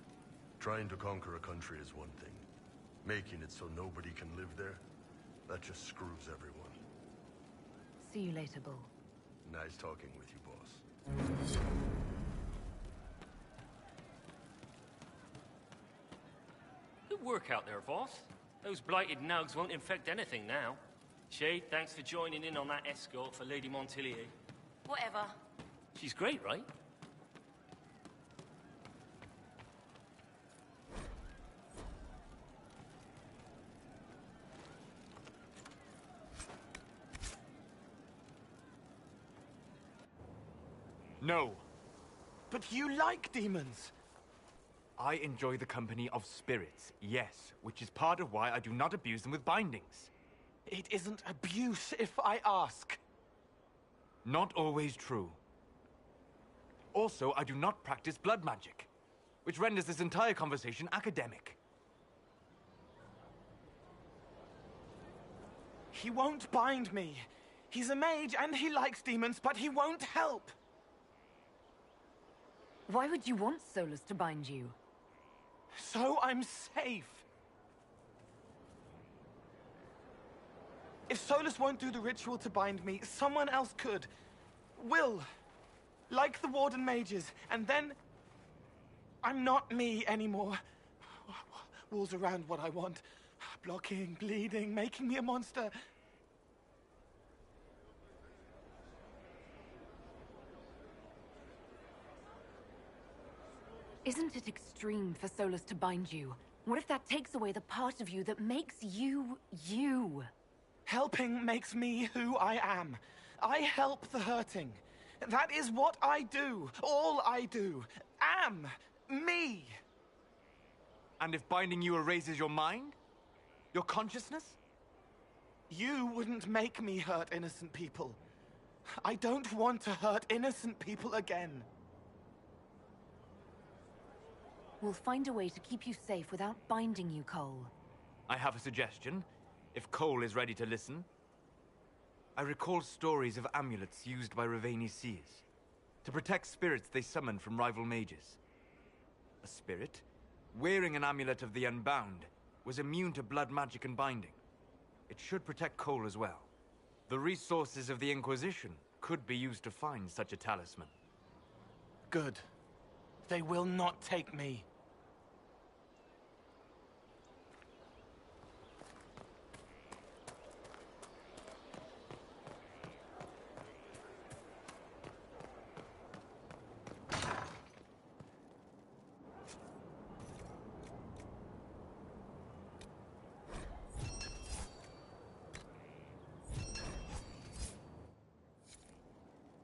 Trying to conquer a country is one thing. Making it so nobody can live there, that just screws everyone. See you later, Bull. Nice talking with you, boss. Good work out there, boss. Those blighted nugs won't infect anything now. Shade, thanks for joining in on that escort for Lady Montilier. Whatever. She's great, right? No. But you like demons! I enjoy the company of spirits, yes, which is part of why I do not abuse them with bindings. It isn't abuse if I ask. Not always true. Also, I do not practice blood magic, which renders this entire conversation academic. He won't bind me. He's a mage and he likes demons, but he won't help. Why would you want Solus to bind you? So I'm safe. If Solus won't do the ritual to bind me, someone else could. Will. Like the Warden mages, and then I'm not me anymore. Walls around what I want. Blocking, bleeding, making me a monster. Isn't it extreme for Solus to bind you? What if that takes away the part of you that makes you, you? Helping makes me who I am. I help the hurting. That is what I do. All I do. Am. Me. And if binding you erases your mind? Your consciousness? You wouldn't make me hurt innocent people. I don't want to hurt innocent people again. We'll find a way to keep you safe without binding you, Cole. I have a suggestion, if Cole is ready to listen. I recall stories of amulets used by Raveni seers to protect spirits they summon from rival mages. A spirit, wearing an amulet of the Unbound, was immune to blood magic and binding. It should protect Cole as well. The resources of the Inquisition could be used to find such a talisman. Good. They will not take me.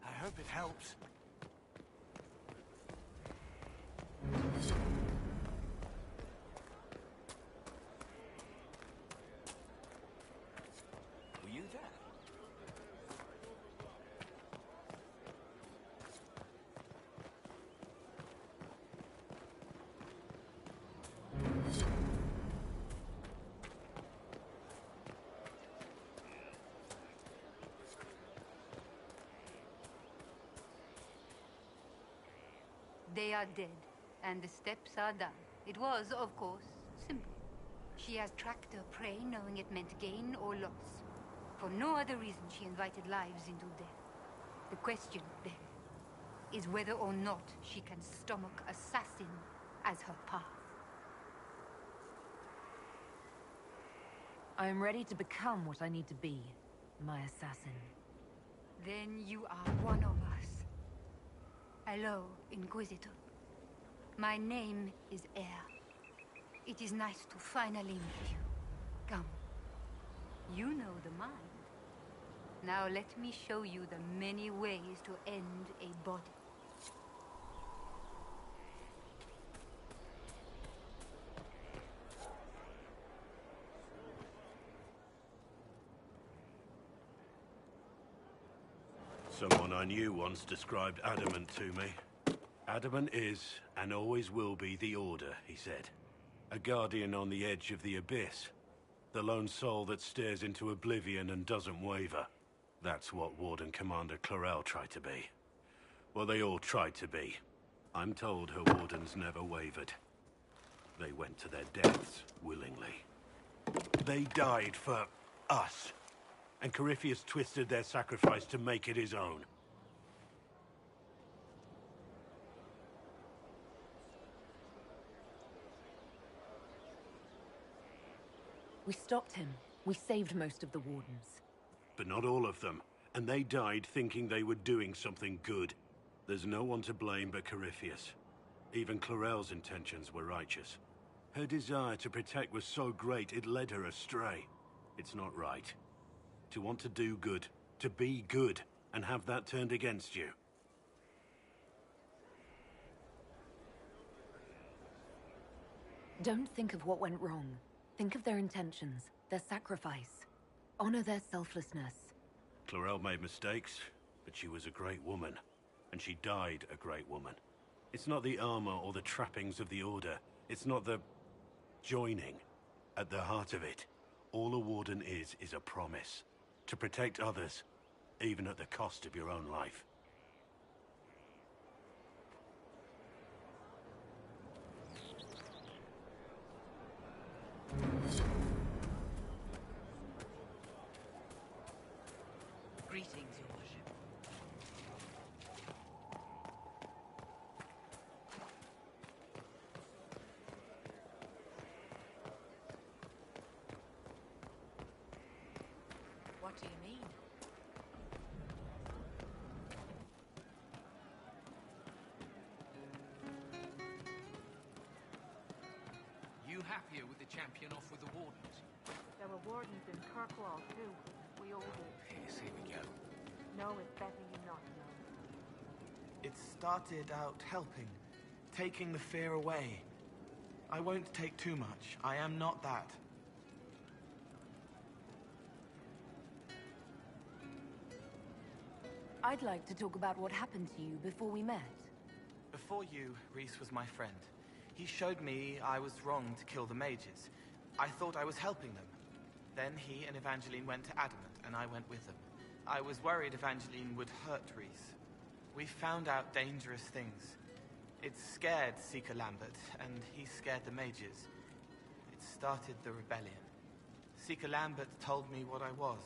I hope it helps. Were you there? They are dead, and the steps are done. It was, of course, simple. She has tracked her prey knowing it meant gain or loss. For no other reason she invited lives into death. The question, then, is whether or not she can stomach assassin as her path. I am ready to become what I need to be, my assassin. Then you are one of us. Hello, Inquisitor. My name is Air. It is nice to finally meet you. Come. You know the mind. Now let me show you the many ways to end a body. Someone I knew once described Adamant to me. Adamant is, and always will be, the Order, he said. A guardian on the edge of the abyss. The lone soul that stares into oblivion and doesn't waver. That's what Warden Commander Clarel tried to be. Well, they all tried to be. I'm told her Wardens never wavered. They went to their deaths willingly. They died for us. And Corypheus twisted their sacrifice to make it his own. We stopped him. We saved most of the Wardens. But not all of them. And they died thinking they were doing something good. There's no one to blame but Corypheus. Even Clarel's intentions were righteous. Her desire to protect was so great it led her astray. It's not right. To want to do good, to be good, and have that turned against you. Don't think of what went wrong. Think of their intentions, their sacrifice. Honor their selflessness. Clarel made mistakes, but she was a great woman. And she died a great woman. It's not the armor or the trappings of the Order. It's not the joining. At the heart of it, all a Warden is a promise. To protect others, even at the cost of your own life. Greetings, Your Worship. What do you mean? You happier with the champion off with the Wardens? There were Wardens in Kirkwall, too. We all did. Yes, here we go. No, it's better you not know. It started out helping, taking the fear away. I won't take too much. I am not that. I'd like to talk about what happened to you before we met. Before you, Reese was my friend. He showed me I was wrong to kill the mages. I thought I was helping them. Then he and Evangeline went to Adamant, and I went with them. I was worried Evangeline would hurt Reese. We found out dangerous things. It scared Seeker Lambert, and he scared the mages. It started the rebellion. Seeker Lambert told me what I was.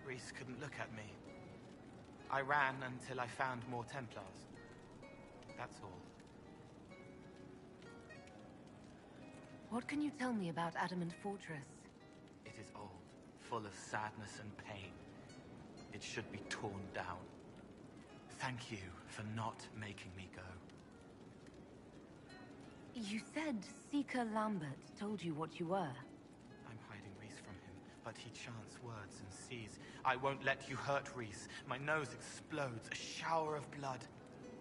Reese couldn't look at me. I ran until I found more Templars. That's all. What can you tell me about Adamant Fortress? It is old, full of sadness and pain. It should be torn down. Thank you for not making me go. You said Seeker Lambert told you what you were. I'm hiding Reese from him, but he chants words and sees. I won't let you hurt Reese. My nose explodes, a shower of blood.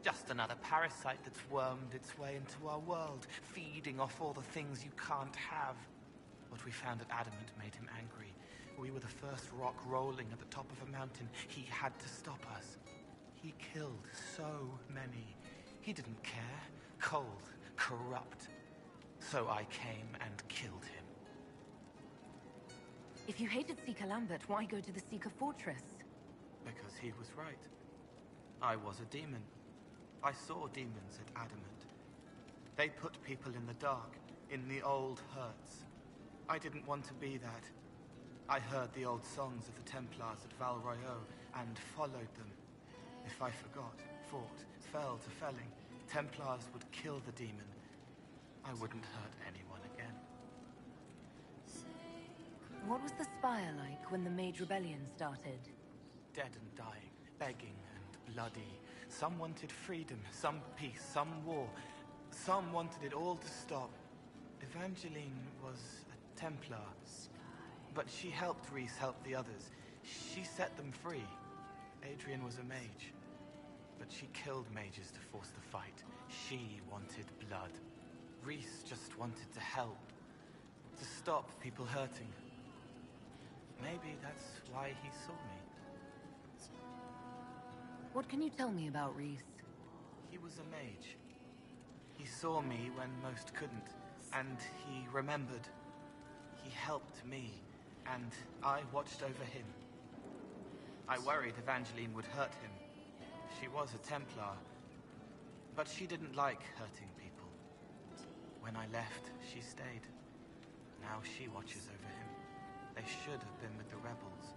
Just another parasite that's wormed its way into our world, feeding off all the things you can't have. What we found at Adamant made him angry. We were the first rock rolling at the top of a mountain. He had to stop us. He killed so many. He didn't care. Cold, corrupt. So I came and killed him. If you hated Seeker Lambert, why go to the Seeker Fortress? Because he was right. I was a demon. I saw demons at Adamant. They put people in the dark, in the old hurts. I didn't want to be that. I heard the old songs of the Templars at Val Royeaux and followed them. If I forgot, fought, fell to felling, Templars would kill the demon. I wouldn't hurt anyone again. What was the Spire like when the Mage Rebellion started? Dead and dying, begging and bloody. Some wanted freedom, some peace, some war. Some wanted it all to stop. Evangeline was a Templar. But she helped Reese help the others. She set them free. Adrian was a mage. But she killed mages to force the fight. She wanted blood. Reese just wanted to help. To stop people hurting. Maybe that's why he saw me. What can you tell me about Reese? He was a mage. He saw me when most couldn't, and he remembered. He helped me, and I watched over him. I worried Evangeline would hurt him. She was a Templar, but she didn't like hurting people. When I left, she stayed. Now she watches over him. They should have been with the rebels.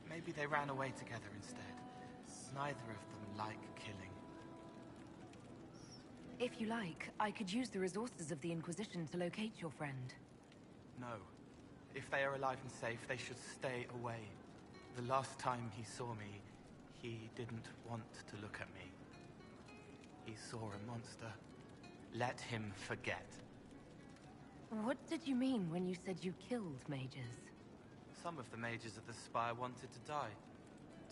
Maybe they ran away together instead. Neither of them like killing. If you like, I could use the resources of the Inquisition to locate your friend. No. If they are alive and safe, they should stay away. The last time he saw me, he didn't want to look at me. He saw a monster. Let him forget. What did you mean when you said you killed mages? Some of the mages at the Spire wanted to die.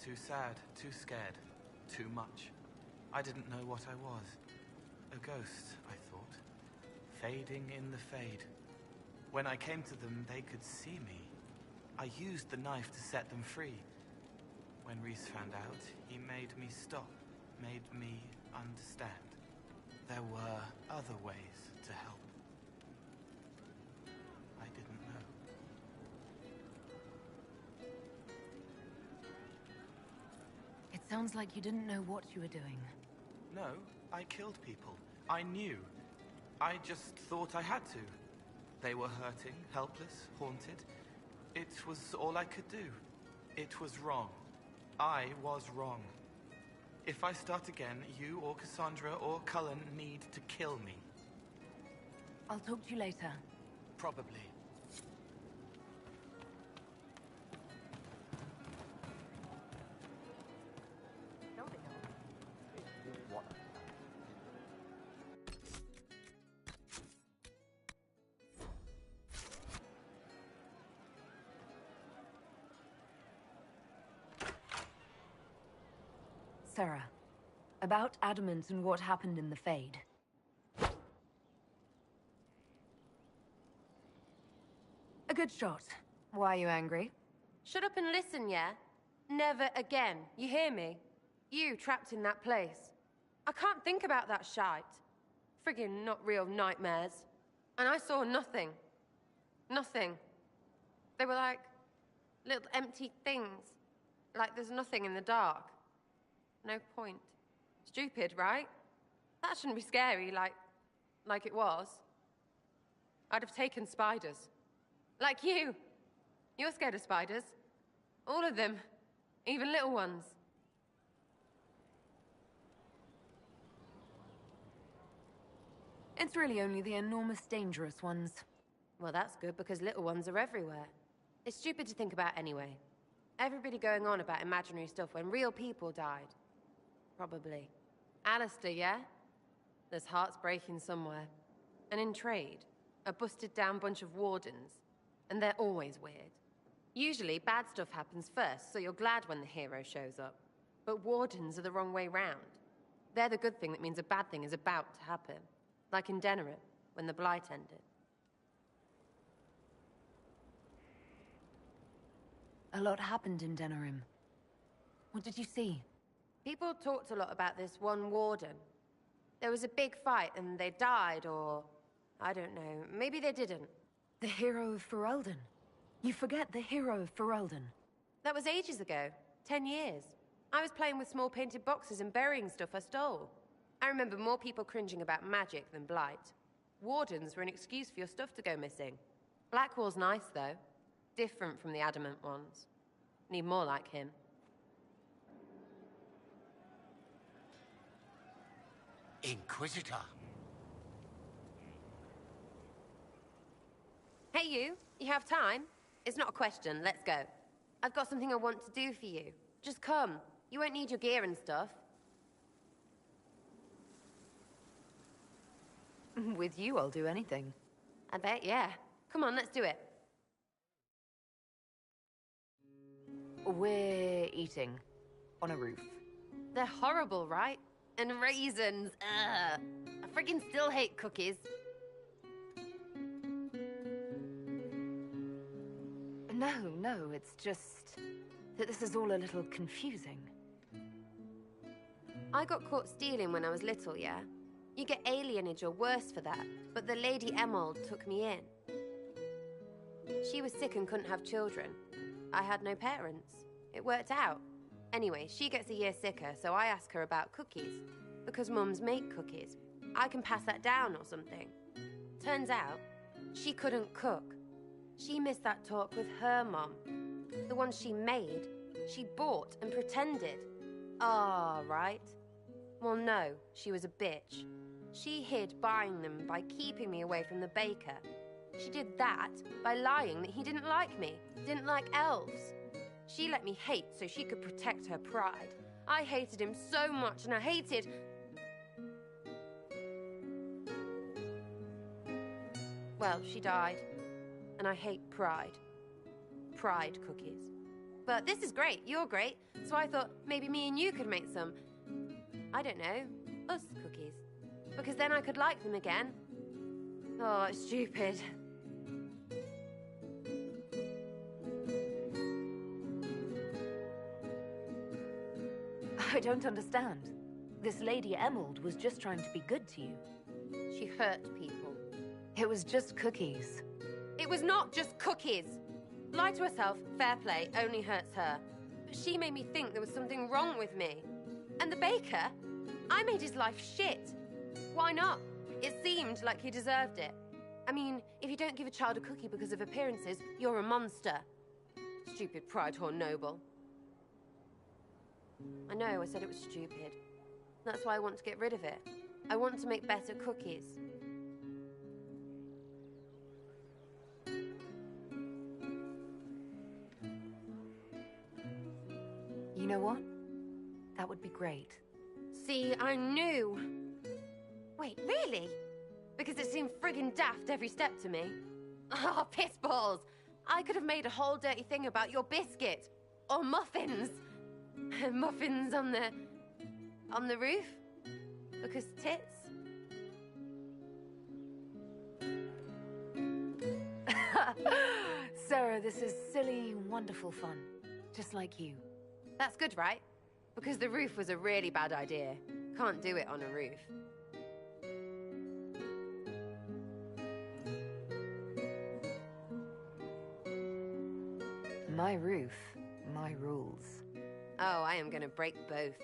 Too sad, too scared, too much. I didn't know what I was. A ghost, I thought. Fading in the fade. When I came to them, they could see me. I used the knife to set them free. When Reese found out, he made me stop, made me understand. There were other ways to help. I didn't know. It sounds like you didn't know what you were doing. No, I killed people. I knew. I just thought I had to. They were hurting, helpless, haunted. It was all I could do. It was wrong. I was wrong. If I start again, you or Cassandra or Cullen need to kill me. I'll talk to you later. Probably. Sarah, about Adamant and what happened in the Fade. A good shot. Why are you angry? Shut up and listen, yeah? Never again. You hear me? You trapped in that place. I can't think about that shite. Friggin' not real nightmares. And I saw nothing. Nothing. They were like little empty things. Like there's nothing in the dark. No point. Stupid, right? That shouldn't be scary, like it was. I'd have taken spiders. Like you. You're scared of spiders. All of them. Even little ones. It's really only the enormous, dangerous ones. Well, that's good, because little ones are everywhere. It's stupid to think about anyway. Everybody going on about imaginary stuff when real people died. Probably. Alistair, yeah? There's hearts breaking somewhere. And in trade, a busted-down bunch of Wardens. And they're always weird. Usually, bad stuff happens first, so you're glad when the hero shows up. But Wardens are the wrong way round. They're the good thing that means a bad thing is about to happen. Like in Denerim, when the Blight ended. A lot happened in Denerim. What did you see? People talked a lot about this one Warden. There was a big fight and they died, or... I don't know, maybe they didn't. The hero of Ferelden. You forget the hero of Ferelden. That was ages ago. 10 years. I was playing with small painted boxes and burying stuff I stole. I remember more people cringing about magic than Blight. Wardens were an excuse for your stuff to go missing. Blackwall's nice, though. Different from the adamant ones. Need more like him. Inquisitor. Hey, you. You have time? It's not a question. Let's go. I've got something I want to do for you. Just come. You won't need your gear and stuff. With you, I'll do anything. I bet, yeah. Come on, let's do it. We're eating. On a roof. They're horrible, right? And raisins. Ugh. I friggin' still hate cookies. No, it's just that this is all a little confusing. I got caught stealing when I was little, yeah? You get alienage or worse for that, but the Lady Emerald took me in. She was sick and couldn't have children. I had no parents. It worked out. Anyway, she gets a year sicker, so I ask her about cookies. Because mums make cookies. I can pass that down or something. Turns out, she couldn't cook. She missed that talk with her mum. The one she made, she bought and pretended. Ah, right. Well, no, she was a bitch. She hid buying them by keeping me away from the baker. She did that by lying that he didn't like me, didn't like elves. She let me hate so she could protect her pride. I hated him so much, and I hated... Well, she died. And I hate pride. Pride cookies. But this is great, you're great, so I thought maybe me and you could make some, I don't know, us cookies. Because then I could like them again. Oh, it's stupid. I don't understand. This Lady Emerald was just trying to be good to you. She hurt people. It was just cookies. It was not just cookies. Lie to herself, fair play, only hurts her. But she made me think there was something wrong with me. And the baker? I made his life shit. Why not? It seemed like he deserved it. I mean, if you don't give a child a cookie because of appearances, you're a monster. Stupid pride whore noble. I know, I said it was stupid. That's why I want to get rid of it. I want to make better cookies. You know what? That would be great. See, I knew. Wait, really? Because it seemed friggin' daft every step to me. Oh, piss balls! I could have made a whole dirty thing about your biscuit. Or muffins. Muffins on the roof? Because tits? Sarah, this is silly, wonderful fun. Just like you. That's good, right? Because the roof was a really bad idea. Can't do it on a roof. My roof, my rules. Oh, I am gonna break both.